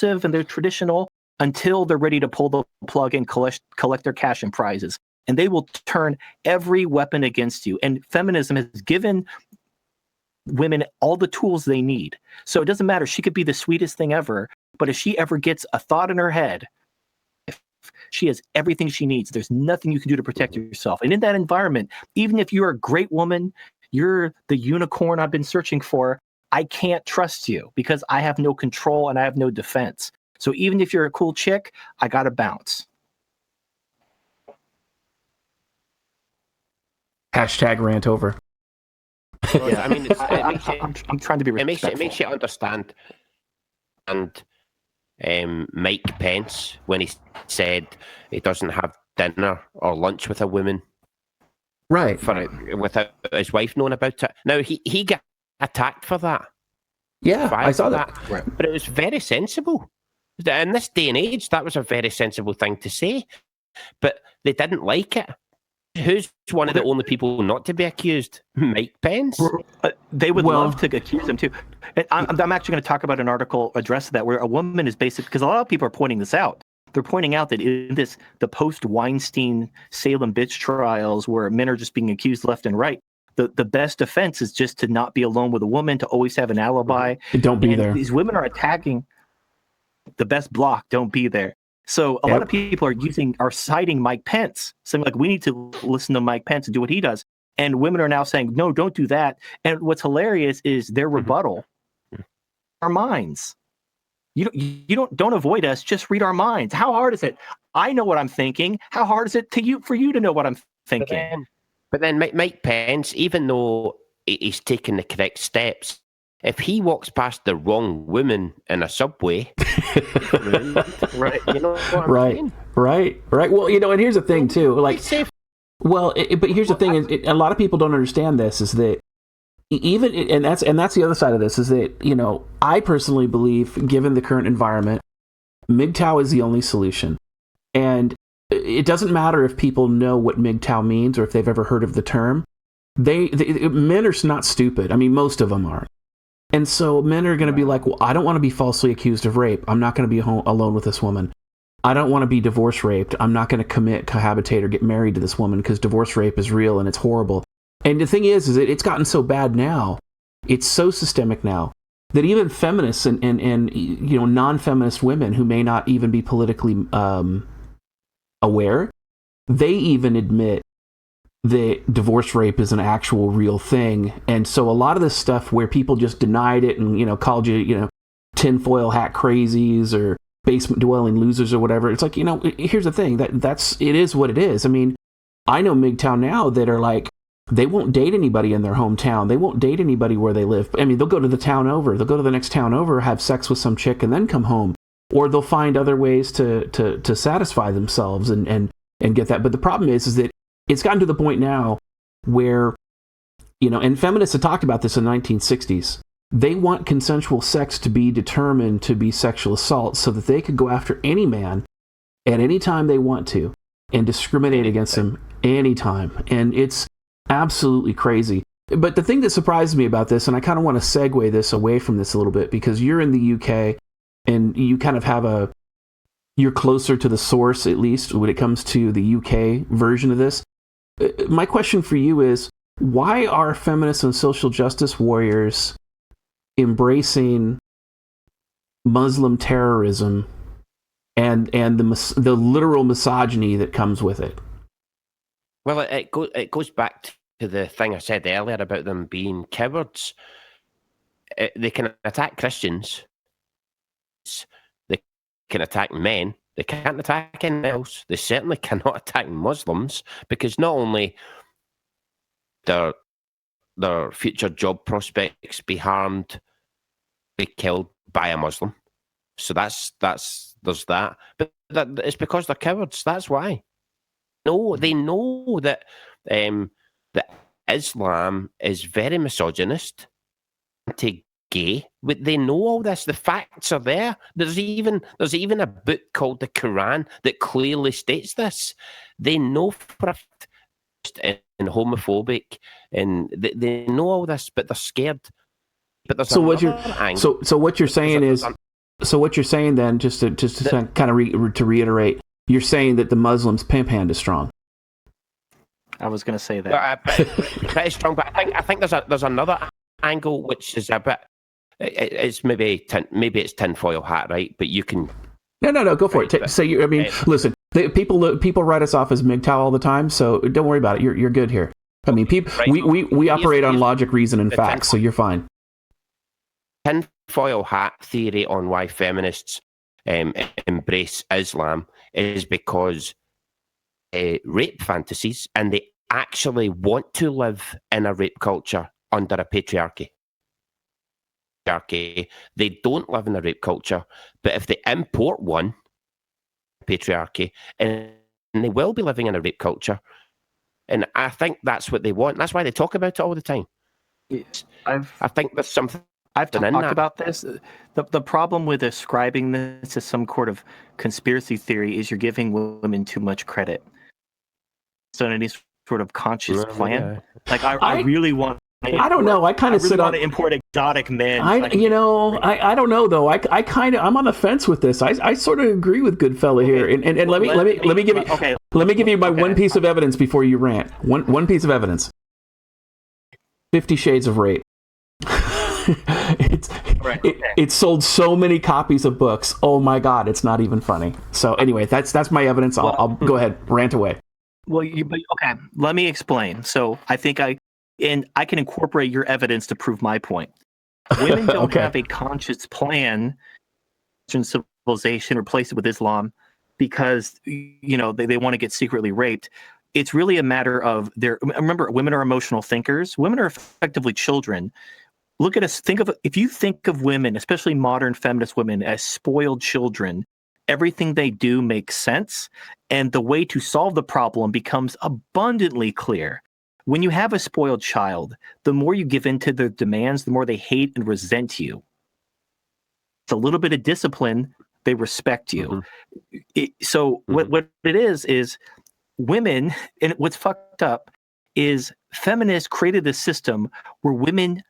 and they're traditional until they're ready to pull the plug and collect their cash and prizes, and they will turn every weapon against you. And feminism has given women all the tools they need, so it doesn't matter. She could be the sweetest thing ever, but if she ever gets a thought in her head, if she has everything she needs, there's nothing you can do to protect yourself. And in that environment, even if you're a great woman, you're the unicorn I've been searching for, I can't trust you because I have no control and I have no defense. So even if you're a cool chick, I gotta bounce. Hashtag rant over. Yeah, I mean, I'm trying to be respectful. It makes you understand. And Mike Pence, when he said he doesn't have dinner or lunch with a woman, right, without his wife knowing about it. Now he got attacked for that. Yeah, I saw that. Right. But it was very sensible. In this day and age, that was a very sensible thing to say. But they didn't like it. Who's one of the only people not to be accused? Mike Pence. They would love to accuse him too. And I'm actually going to talk about an article addressed to that, where a woman is basically, because a lot of people are pointing this out. They're pointing out that in the post-Weinstein Salem bitch trials, where men are just being accused left and right, the best defense is just to not be alone with a woman, to always have an alibi. Don't be there. These women are attacking the best block. Don't be there. So a lot of people are citing Mike Pence, saying like, we need to listen to Mike Pence and do what he does. And women are now saying, no, don't do that. And what's hilarious is their rebuttal. Our minds. You don't avoid us. Just read our minds. How hard is it? I know what I'm thinking. How hard is it for you to know what I'm thinking? But then Mike Pence, even though he's taking the correct steps, if he walks past the wrong woman in a subway, right? You know what I'm saying? Right. Well, and here's the thing too. Like, but here's the thing: is a lot of people don't understand this. Is that and that's the other side of this. Is that I personally believe, given the current environment, MGTOW is the only solution, and it doesn't matter if people know what MGTOW means or if they've ever heard of the term. Men are not stupid. I mean, most of them aren't. And so men are going to be like, well, I don't want to be falsely accused of rape. I'm not going to be alone with this woman. I don't want to be divorce raped. I'm not going to cohabitate or get married to this woman because divorce rape is real and it's horrible. And the thing is that it's gotten so bad now. It's so systemic now that even feminists and non-feminist women who may not even be politically aware, they even admit that divorce rape is an actual real thing. And so a lot of this stuff where people just denied it and, called you, tinfoil hat crazies or basement dwelling losers or whatever. It's like, here's the thing, it is what it is. I mean, I know MGTOW now that are like, they won't date anybody in their hometown. They won't date anybody where they live. I mean, they'll go to the town over. They'll go to the next town over, have sex with some chick and then come home. Or they'll find other ways to satisfy themselves and get that. But the problem is that it's gotten to the point now where, and feminists had talked about this in the 1960s, they want consensual sex to be determined to be sexual assault so that they could go after any man at any time they want to and discriminate against them anytime. And it's absolutely crazy. But the thing that surprised me about this, and I kind of want to segue this away from this a little bit, because you're in the UK and you kind of have you're closer to the source, at least when it comes to the UK version of this. My question for you is, why are feminists and social justice warriors embracing Muslim terrorism and the literal misogyny that comes with it? Well, it goes back to the thing I said earlier about them being cowards. They can attack Christians. They can attack men. They can't attack anyone else. They certainly cannot attack Muslims, because not only their future job prospects be harmed, be killed by a Muslim. So there's that. But it's because they're cowards. That's why. No, they know that that Islam is very misogynist, anti-gay. They know all this. The facts are there. There's even a book called the Quran that clearly states this. They know for a fact and homophobic, and they know all this, but they're scared. But there's what you're saying then, just to kind of to reiterate, you're saying that the Muslims' pimp hand is strong. I was going to say that. Pretty strong, but I think there's another angle which is a bit. It's maybe it's tinfoil hat, right? But you can. No, go for it. Listen, people write us off as MGTOW all the time, so don't worry about it. You're good here. I mean, we operate on logic, reason, and facts, so you're fine. Tinfoil hat theory on why feminists embrace Islam is because rape fantasies, and they actually want to live in a rape culture under a patriarchy. They don't live in a rape culture, but if they import one, patriarchy, and they will be living in a rape culture, and I think that's what they want. That's why they talk about it all the time. I think there's something. I've talked about this. The problem with ascribing this as some sort of conspiracy theory is you're giving women too much credit. So any sort of conscious plan. Yeah. Like I really want. I don't know. I kind of really want to import exotic men. I don't know though. I'm on the fence with this. I sort of agree with Goodfella here. And let me give you my one piece of evidence before you rant. One piece of evidence. 50 Shades of Rape. It sold so many copies of books. Oh my God, it's not even funny. So anyway, that's my evidence. I'll go ahead, rant away. Well, okay. Let me explain. So I think I can incorporate your evidence to prove my point. Women don't have a conscious plan in civilization, replace it with Islam, because they want to get secretly raped. It's really a matter of remember, women are emotional thinkers. Women are effectively children. Look at us. If you think of women, especially modern feminist women, as spoiled children, everything they do makes sense, and the way to solve the problem becomes abundantly clear. When you have a spoiled child, the more you give in to their demands, the more they hate and resent you. It's a little bit of discipline, they respect you. Mm-hmm. What it is women, and what's fucked up is feminists created this system where women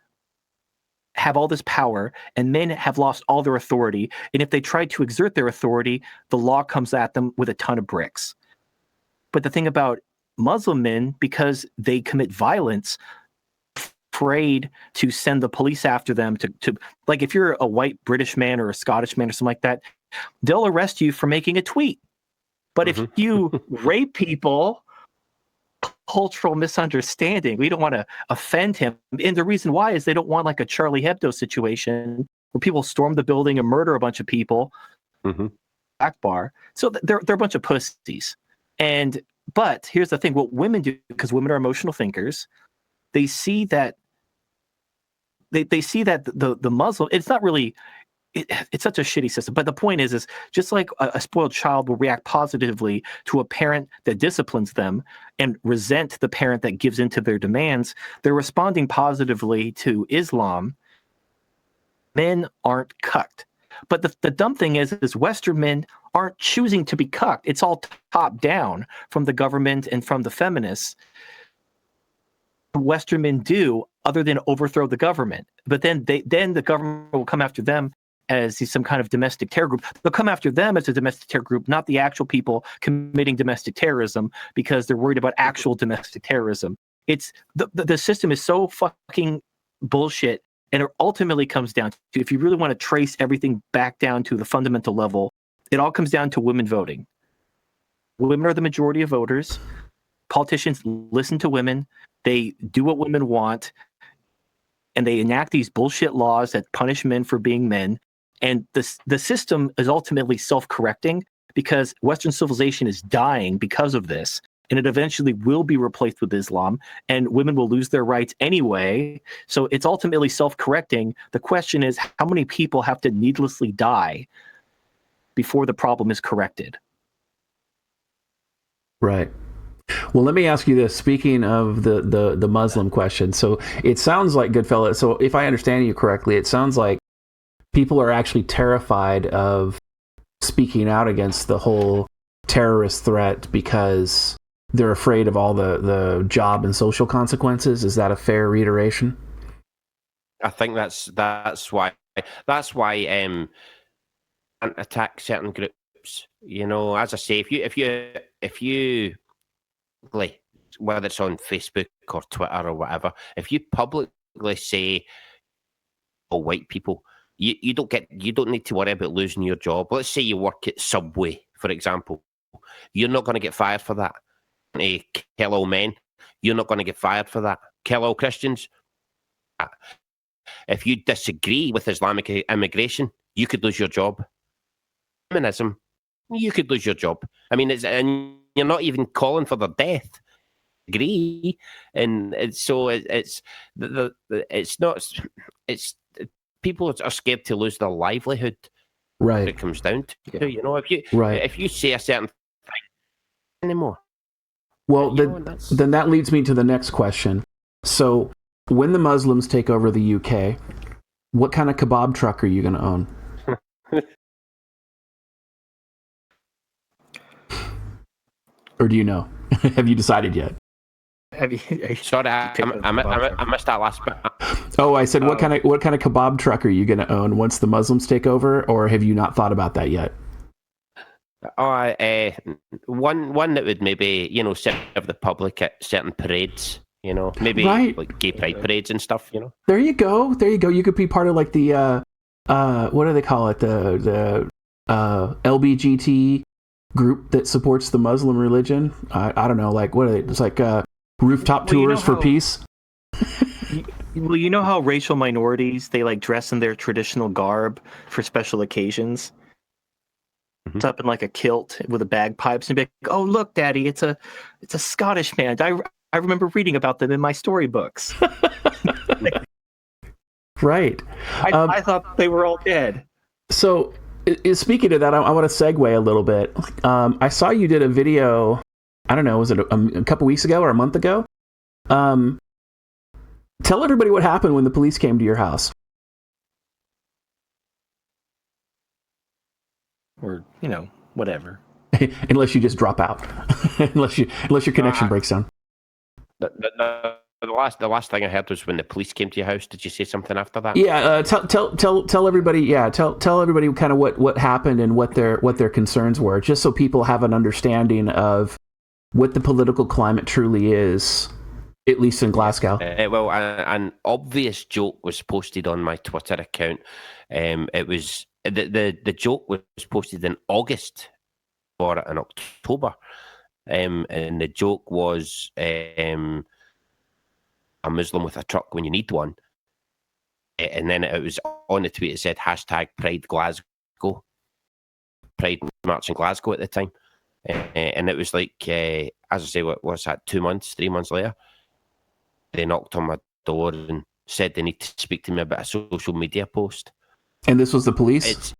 have all this power and men have lost all their authority. And if they try to exert their authority, the law comes at them with a ton of bricks. But the thing about Muslim men, because they commit violence, afraid to send the police after them to like, if you're a white British man or a Scottish man or something like that, they'll arrest you for making a tweet. But if you rape people, cultural misunderstanding, we don't want to offend him. And the reason why is they don't want like a Charlie Hebdo situation where people storm the building and murder a bunch of people. Akbar. So they're a bunch of pussies. But here's the thing: what women do, because women are emotional thinkers, they see that the Muslim. It's not really. It's such a shitty system. But the point is just like a spoiled child will react positively to a parent that disciplines them and resent the parent that gives into their demands, they're responding positively to Islam men aren't cucked. But the dumb thing is Western men aren't choosing to be cucked. It's all top down from the government and from the feminists. Western men do other than overthrow the government. But then the government will come after them as some kind of domestic terror group. They'll come after them as a domestic terror group, not the actual people committing domestic terrorism, because they're worried about actual domestic terrorism. It's the system is so fucking bullshit. And it ultimately comes down to, if you really want to trace everything back down to the fundamental level, it all comes down to women voting. Women are the majority of voters. Politicians listen to women. They do what women want. And they enact these bullshit laws that punish men for being men. And the system is ultimately self-correcting, because Western civilization is dying because of this. And it eventually will be replaced with Islam, and women will lose their rights anyway. So it's ultimately self-correcting. The question is, how many people have to needlessly die before the problem is corrected? Right. Well, let me ask you this. Speaking of the Muslim question, so it sounds like, Goodfella, so if I understand you correctly, it sounds like people are actually terrified of speaking out against the whole terrorist threat because they're afraid of all the job and social consequences. Is that a fair reiteration? I think that's why attack certain groups. You know, as I say, if you like, whether it's on Facebook or Twitter or whatever, if you publicly say, "Oh, white people," you don't need to worry about losing your job. Let's say you work at Subway, for example. You're not going to get fired for that. Kill all men, you're not going to get fired for that. Kill all Christians. If you disagree with Islamic immigration, you could lose your job. Feminism, you could lose your job. I mean, and you're not even calling for their death. Agree, and it's not. It's people are scared to lose their livelihood. Right. It comes down to, Yeah. you know, if you say a certain thing anymore. Well, then that leads me to the next question. So, when the Muslims take over the UK, what kind of kebab truck are you going to own? Or do you know? Have you decided yet? Sorry, I missed that last bit. Oh, I said, what kind of kebab truck are you going to own once the Muslims take over, or have you not thought about that yet? One that would maybe, you know, serve the public at certain parades, you know, maybe right. Like gay pride parades and stuff, you know. There you go. You could be part of like the what do they call it? The LBGT group that supports the Muslim religion. I don't know, like what are they? It's like rooftop tours for peace. Well, you know how racial minorities, they like dress in their traditional garb for special occasions. It's up in like a kilt with a bagpipes and be like, "Oh, look, Daddy, it's a Scottish band. I remember reading about them in my storybooks." Right. I thought they were all dead. So, speaking of that, I want to segue a little bit. I saw you did a video. I don't know, was it a couple weeks ago or a month ago? Tell everybody what happened when the police came to your house. Or, you know, whatever. Unless you just drop out. unless your connection breaks down. The last thing I heard was when the police came to your house. Did you say something after that? Yeah, tell everybody. Yeah, tell everybody kind of what happened and what their concerns were, just so people have an understanding of what the political climate truly is, at least in Glasgow. Well, an obvious joke was posted on my Twitter account. It was the joke was posted in August or in October, and the joke was a Muslim with a truck when you need one, and then it was on the tweet. It said #Pride Glasgow, Pride March in Glasgow at the time, and it was like, as I say, what was that? 3 months later, they knocked on my door and said they need to speak to me about a social media post. And this was the police?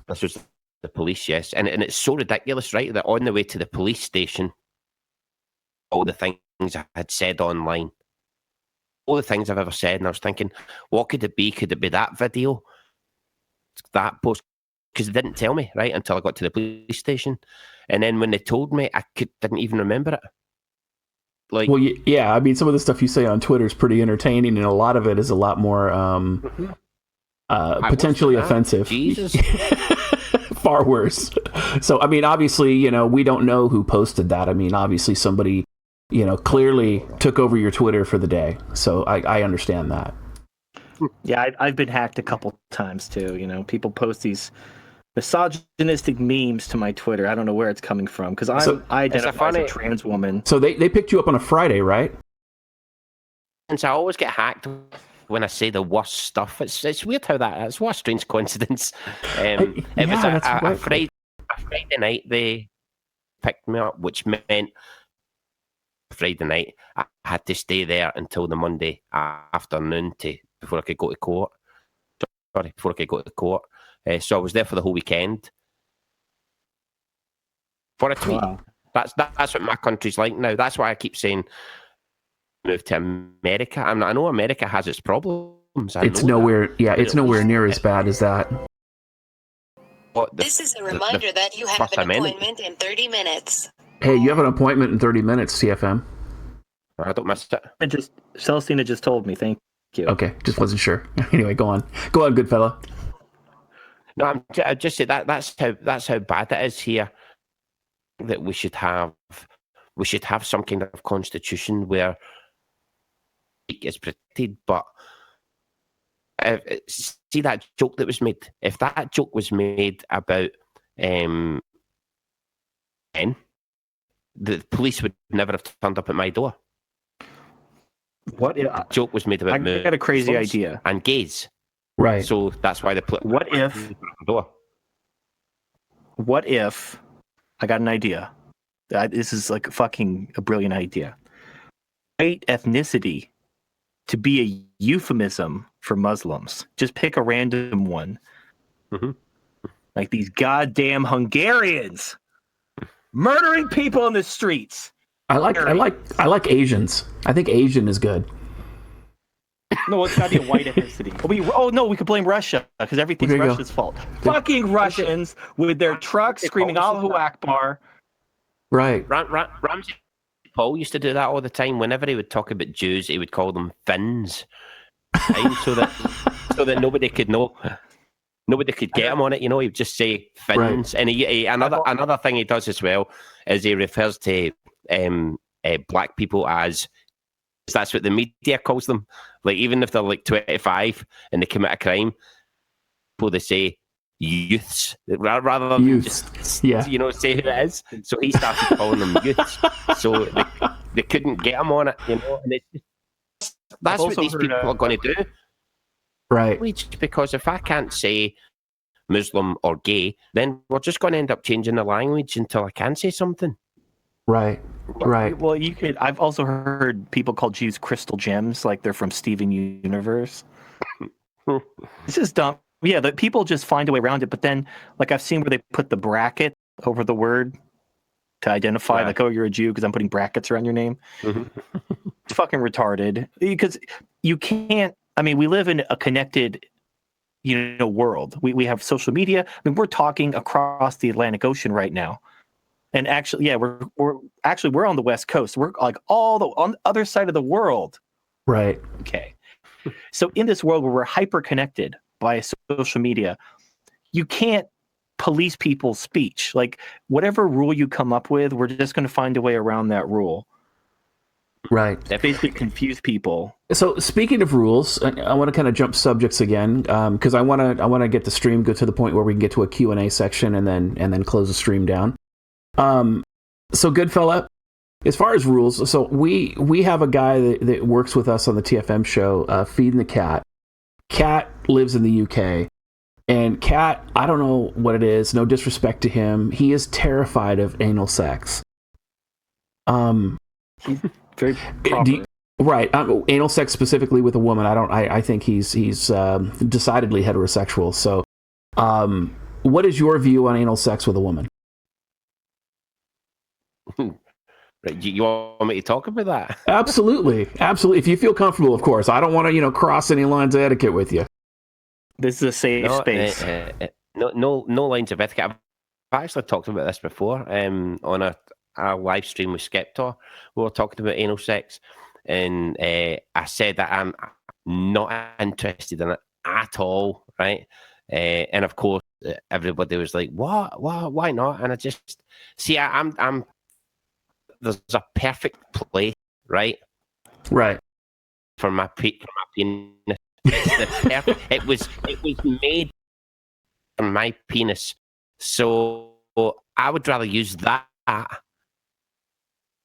This was the police, yes. And it's so ridiculous, right, that on the way to the police station, all the things I had said online all the things I've ever said, and I was thinking, what could it be? Could it be that video, that post? Because they didn't tell me, right, until I got to the police station. And then when they told me, I didn't even remember it. Like, well, yeah, I mean, some of the stuff you say on Twitter is pretty entertaining, and a lot of it is a lot more potentially offensive. Jesus. Far worse. So, I mean, obviously, you know, we don't know who posted that. I mean, obviously somebody, you know, clearly took over your Twitter for the day. So I understand that. Yeah, I've been hacked a couple times too. You know, people post these misogynistic memes to my Twitter. I don't know where it's coming from because I identify as a trans woman. So they picked you up on a Friday, right? Since I always get hacked when I say the worst stuff. It's weird how it's what a strange coincidence. It was a Friday night they picked me up, which meant Friday night I had to stay there until the Monday afternoon before I could go to court. Before I could go to court. So I was there for the whole weekend for a tweet. Wow. That's what my country's like now. That's why I keep saying move to America. I know America has its problems. It's nowhere near as bad as that. This is a reminder that you have an appointment in 30 minutes. Hey, you have an appointment in 30 minutes, TFM. I don't miss it. Celestina just told me. Thank you. Okay, just wasn't sure. Anyway, go on, Goodfella. No, I just say that's how bad it is here. That we should have some kind of constitution where it's protected, but see that joke that was made. If that joke was made about men, the police would never have turned up at my door. What if the joke was made about? I got a crazy idea. And gays, right? So that's why What if I got an idea? This is like a brilliant idea. White ethnicity to be a euphemism for Muslims. Just pick a random one. Mm-hmm. Like these goddamn Hungarians murdering people in the streets. I like Asians. I think Asian is good. No, it's gotta be a white ethnicity. We could blame Russia because everything's Russia's fault. Fucking Russians with their trucks screaming Allahu Akbar. Right. Ramsey Paul used to do that all the time. Whenever he would talk about Jews, he would call them Finns, right? so that nobody could know, nobody could get him on it. You know, he'd just say Finns. Right. And he another thing he does as well is he refers to black people as, that's what the media calls them. Like even if they're like 25 and they commit a crime, people they say youths rather than just say who it is. So he started calling them youths. So they couldn't get him on it, you know. And that's what these people are going to do, right? Because if I can't say Muslim or gay, then we're just going to end up changing the language until I can say something. Right. Well, you could. I've also heard people call Jews crystal gems, like they're from Steven Universe. It's just dumb. Yeah, the people just find a way around it. But then, like I've seen where they put the bracket over the word to identify, like, oh, you're a Jew because I'm putting brackets around your name. Mm-hmm. It's fucking retarded. Because you can't. I mean, we live in a connected, world. We have social media. I mean, we're talking across the Atlantic Ocean right now. And actually, we're on the West Coast. We're like on the other side of the world. Right. Okay. So in this world where we're hyper connected by social media, you can't police people's speech. Like whatever rule you come up with, we're just going to find a way around that rule. Right. That basically confuse people. So speaking of rules, I want to kind of jump subjects again because I want to get the stream go to the point where we can get to a Q&A section and then close the stream down. So Goodfella, as far as rules, so we have a guy that works with us on the TFM show, Feeding the Cat. Cat lives in the UK, and Cat, I don't know what it is, no disrespect to him, he is terrified of anal sex. Very proper. Right, anal sex specifically with a woman. I think he's decidedly heterosexual. So, what is your view on anal sex with a woman? Right, you want me to talk about that? Absolutely. If you feel comfortable, of course. I don't want to, cross any lines of etiquette with you. This is a safe space. No lines of etiquette. I've actually talked about this before on a live stream with Skeptor. We were talking about anal sex, and I said that I'm not interested in it at all, right? And of course, everybody was like, "What? Why not?" And I just see, I'm there's a perfect place, right? Right. For my penis. It was made for my penis, so I would rather use that.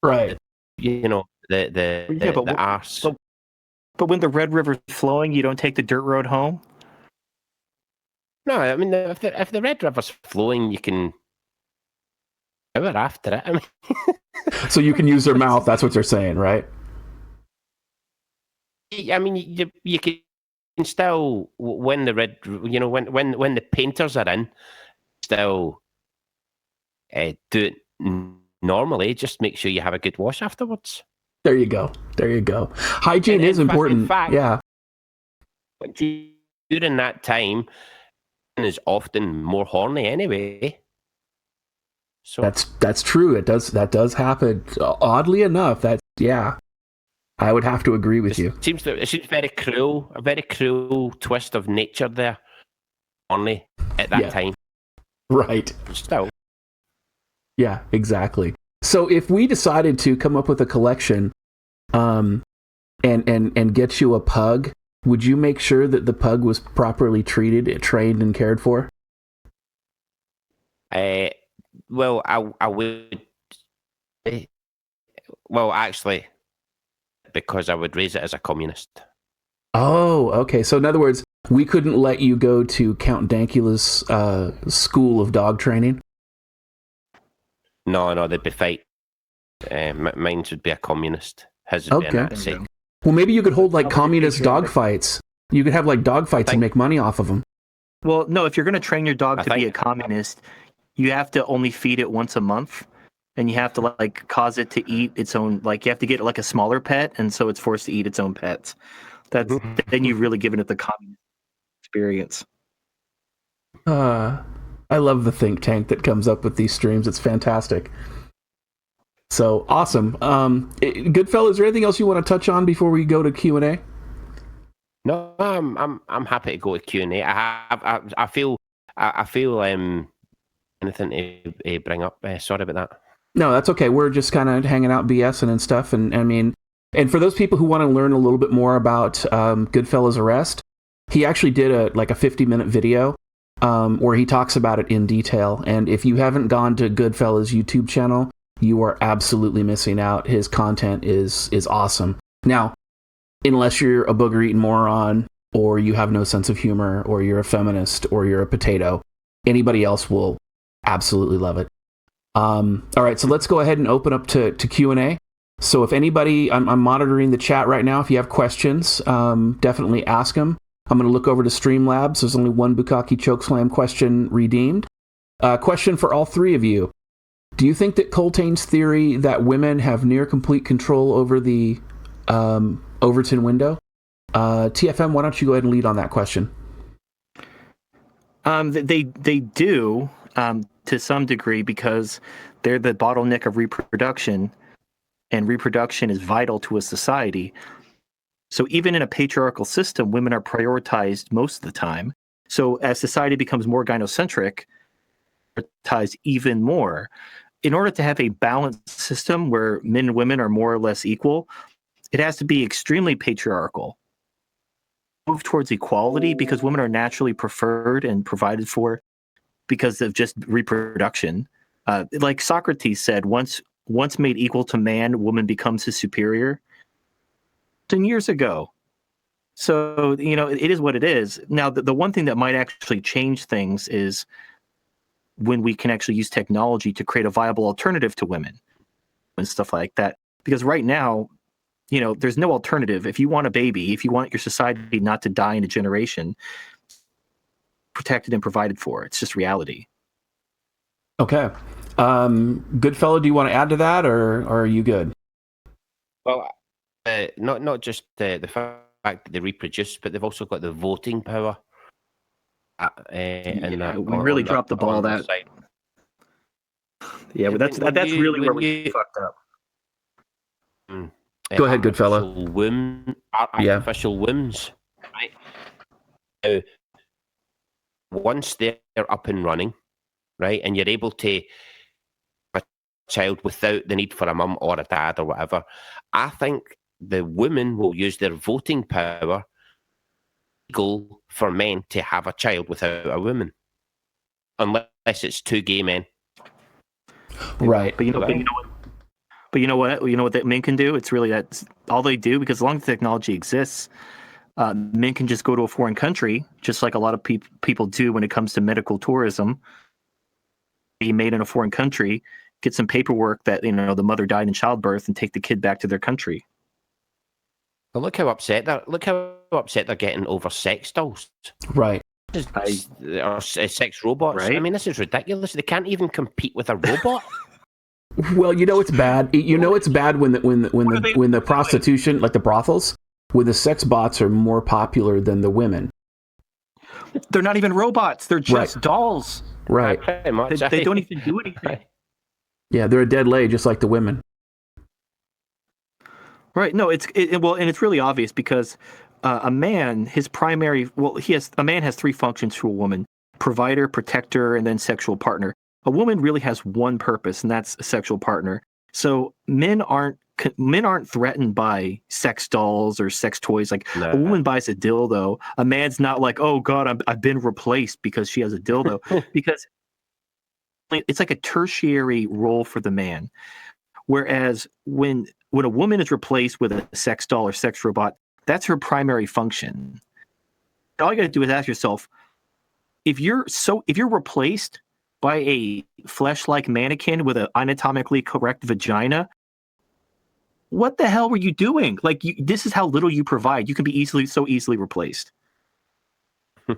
Right. The arse. But when the Red River's flowing, you don't take the dirt road home? No, I mean, if the Red River's flowing, you can hour after it. I mean, so you can use their mouth. That's what they're saying, right? I mean, you can still, when the when the painters are in, still do it normally. Just make sure you have a good wash afterwards. There you go. Hygiene is important. In fact, yeah. During that time, is often more horny anyway. So that's true. That does happen. Oddly enough, I would have to agree with you. It seems very cruel, a very cruel twist of nature there. Only at that time. Right. Still. Yeah, exactly. So if we decided to come up with a collection and get you a pug, would you make sure that the pug was properly treated, trained, and cared for? Well, I would. Well, actually, because I would raise it as a communist. Oh, okay. So in other words, we couldn't let you go to Count Dankula's school of dog training? No, they'd be fight. Mine would be a communist. His would be a Nazi. Well, maybe you could hold like communist dog fights. You could have like dog fights and make money off of them. Well, no, if you're going to train your dog to be a communist, you have to only feed it once a month, and you have to like cause it to eat its own. Like you have to get like a smaller pet, and so it's forced to eat its own pets. Then you've really given it the communist experience. I love the think tank that comes up with these streams. It's fantastic. So awesome. Goodfella, is there anything else you want to touch on before we go to Q&A? No, I'm happy to go to Q&A. I feel anything to bring up. Sorry about that. No, that's okay. We're just kind of hanging out, BSing and stuff. And I mean, and for those people who want to learn a little bit more about Goodfella's arrest, he actually did a 50-minute video where he talks about it in detail. And if you haven't gone to Goodfella's YouTube channel, you are absolutely missing out. His content is awesome. Now, unless you're a booger-eating moron, or you have no sense of humor, or you're a feminist, or you're a potato, anybody else will absolutely love it. All right, so let's go ahead and open up to Q&A. So if anybody, I'm monitoring the chat right now. If you have questions, definitely ask them. I'm going to look over to Streamlabs. There's only one Bukkake Chokeslam question redeemed. Question for all three of you. Do you think that Coltane's theory that women have near complete control over the Overton window? TFM, why don't you go ahead and lead on that question? They do to some degree because they're the bottleneck of reproduction, and reproduction is vital to a society. So even in a patriarchal system, women are prioritized most of the time. So as society becomes more gynocentric, prioritized even more. In order to have a balanced system where men and women are more or less equal, it has to be extremely patriarchal. Move towards equality because women are naturally preferred and provided for because of just reproduction. Like Socrates said, once made equal to man, woman becomes his superior. 10 years ago. So, it is what it is. Now, the one thing that might actually change things is when we can actually use technology to create a viable alternative to women and stuff like that. Because right now, there's no alternative. If you want a baby, if you want your society not to die in a generation, protected and provided for. It's just reality. Okay. Goodfella, do you want to add to that, or are you good? Well, not just the fact that they reproduce, but they've also got the voting power. We really dropped the ball. That side. Yeah, but that's really where we fucked up. Go ahead, Goodfella. Artificial wombs. Right? Once they're up and running, right, and you're able to have a child without the need for a mum or a dad or whatever, I think the women will use their voting power legal for men to have a child without a woman, unless it's two gay men. Right. But you know what that men can do? It's really that's all they do, because as long as technology exists, men can just go to a foreign country, just like a lot of people do when it comes to medical tourism. Be made in a foreign country, get some paperwork that the mother died in childbirth, and take the kid back to their country. But look how upset they're getting over sex dolls. Right. Or sex robots. Right? I mean, this is ridiculous. They can't even compete with a robot. Well, it's bad. It's bad when the prostitution, like the brothels, when the sex bots are more popular than the women. They're not even robots. They're just dolls. Right. Pretty much. They don't even do anything. Yeah, they're a dead lay, just like the women. Right. No, and it's really obvious, because a man has three functions to a woman: provider, protector, and then sexual partner. A woman really has one purpose, and that's a sexual partner. So men aren't threatened by sex dolls or sex toys. Like, a woman buys a dildo, a man's not like, oh God, I've been replaced because she has a dildo. Because it's like a tertiary role for the man. Whereas when a woman is replaced with a sex doll or sex robot, that's her primary function. All you got to do is ask yourself, if you're replaced by a flesh-like mannequin with an anatomically correct vagina, what the hell were you doing? Like, this is how little you provide. You can be so easily replaced. In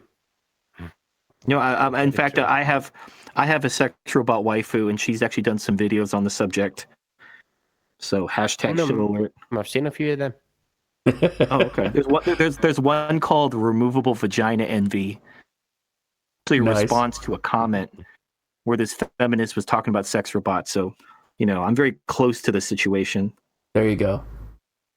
fact, I have a sex robot waifu, and she's actually done some videos on the subject. So hashtag shit alert. I've seen a few of them. Oh, okay. There's one called Removable Vagina Envy. Actually, a response to a comment where this feminist was talking about sex robots. So, I'm very close to the situation. There you go.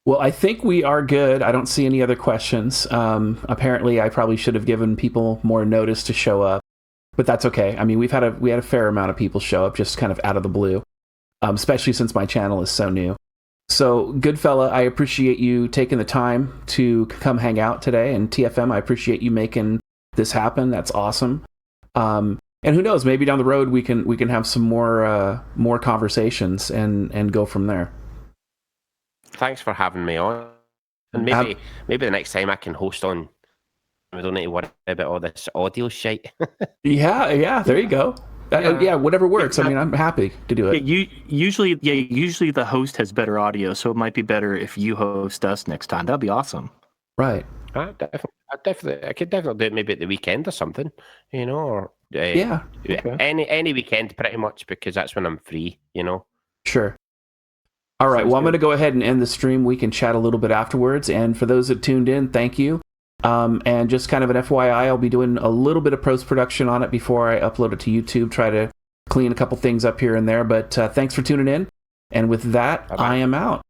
Well, I think we are good. I don't see any other questions. Apparently, I probably should have given people more notice to show up, but that's okay. I mean, we had a fair amount of people show up just kind of out of the blue, especially since my channel is so new. So, Goodfella, I appreciate you taking the time to come hang out today, and TFM, I appreciate you making this happen. That's awesome. And who knows? Maybe down the road we can have some more conversations and go from there. Thanks for having me on. And maybe the next time I can host on. We don't need to worry about all this audio shit. yeah. There you go. Whatever works. I mean, I'm happy to do it. Usually the host has better audio, so it might be better if you host us next time. That'd be awesome. Right. I could definitely do it maybe at the weekend or something, or any weekend pretty much, because that's when I'm free, Sure. All right. Well, I'm going to go ahead and end the stream. We can chat a little bit afterwards. And for those that tuned in, thank you. And just kind of an FYI, I'll be doing a little bit of post-production on it before I upload it to YouTube, try to clean a couple things up here and there. But thanks for tuning in. And with that, I am out.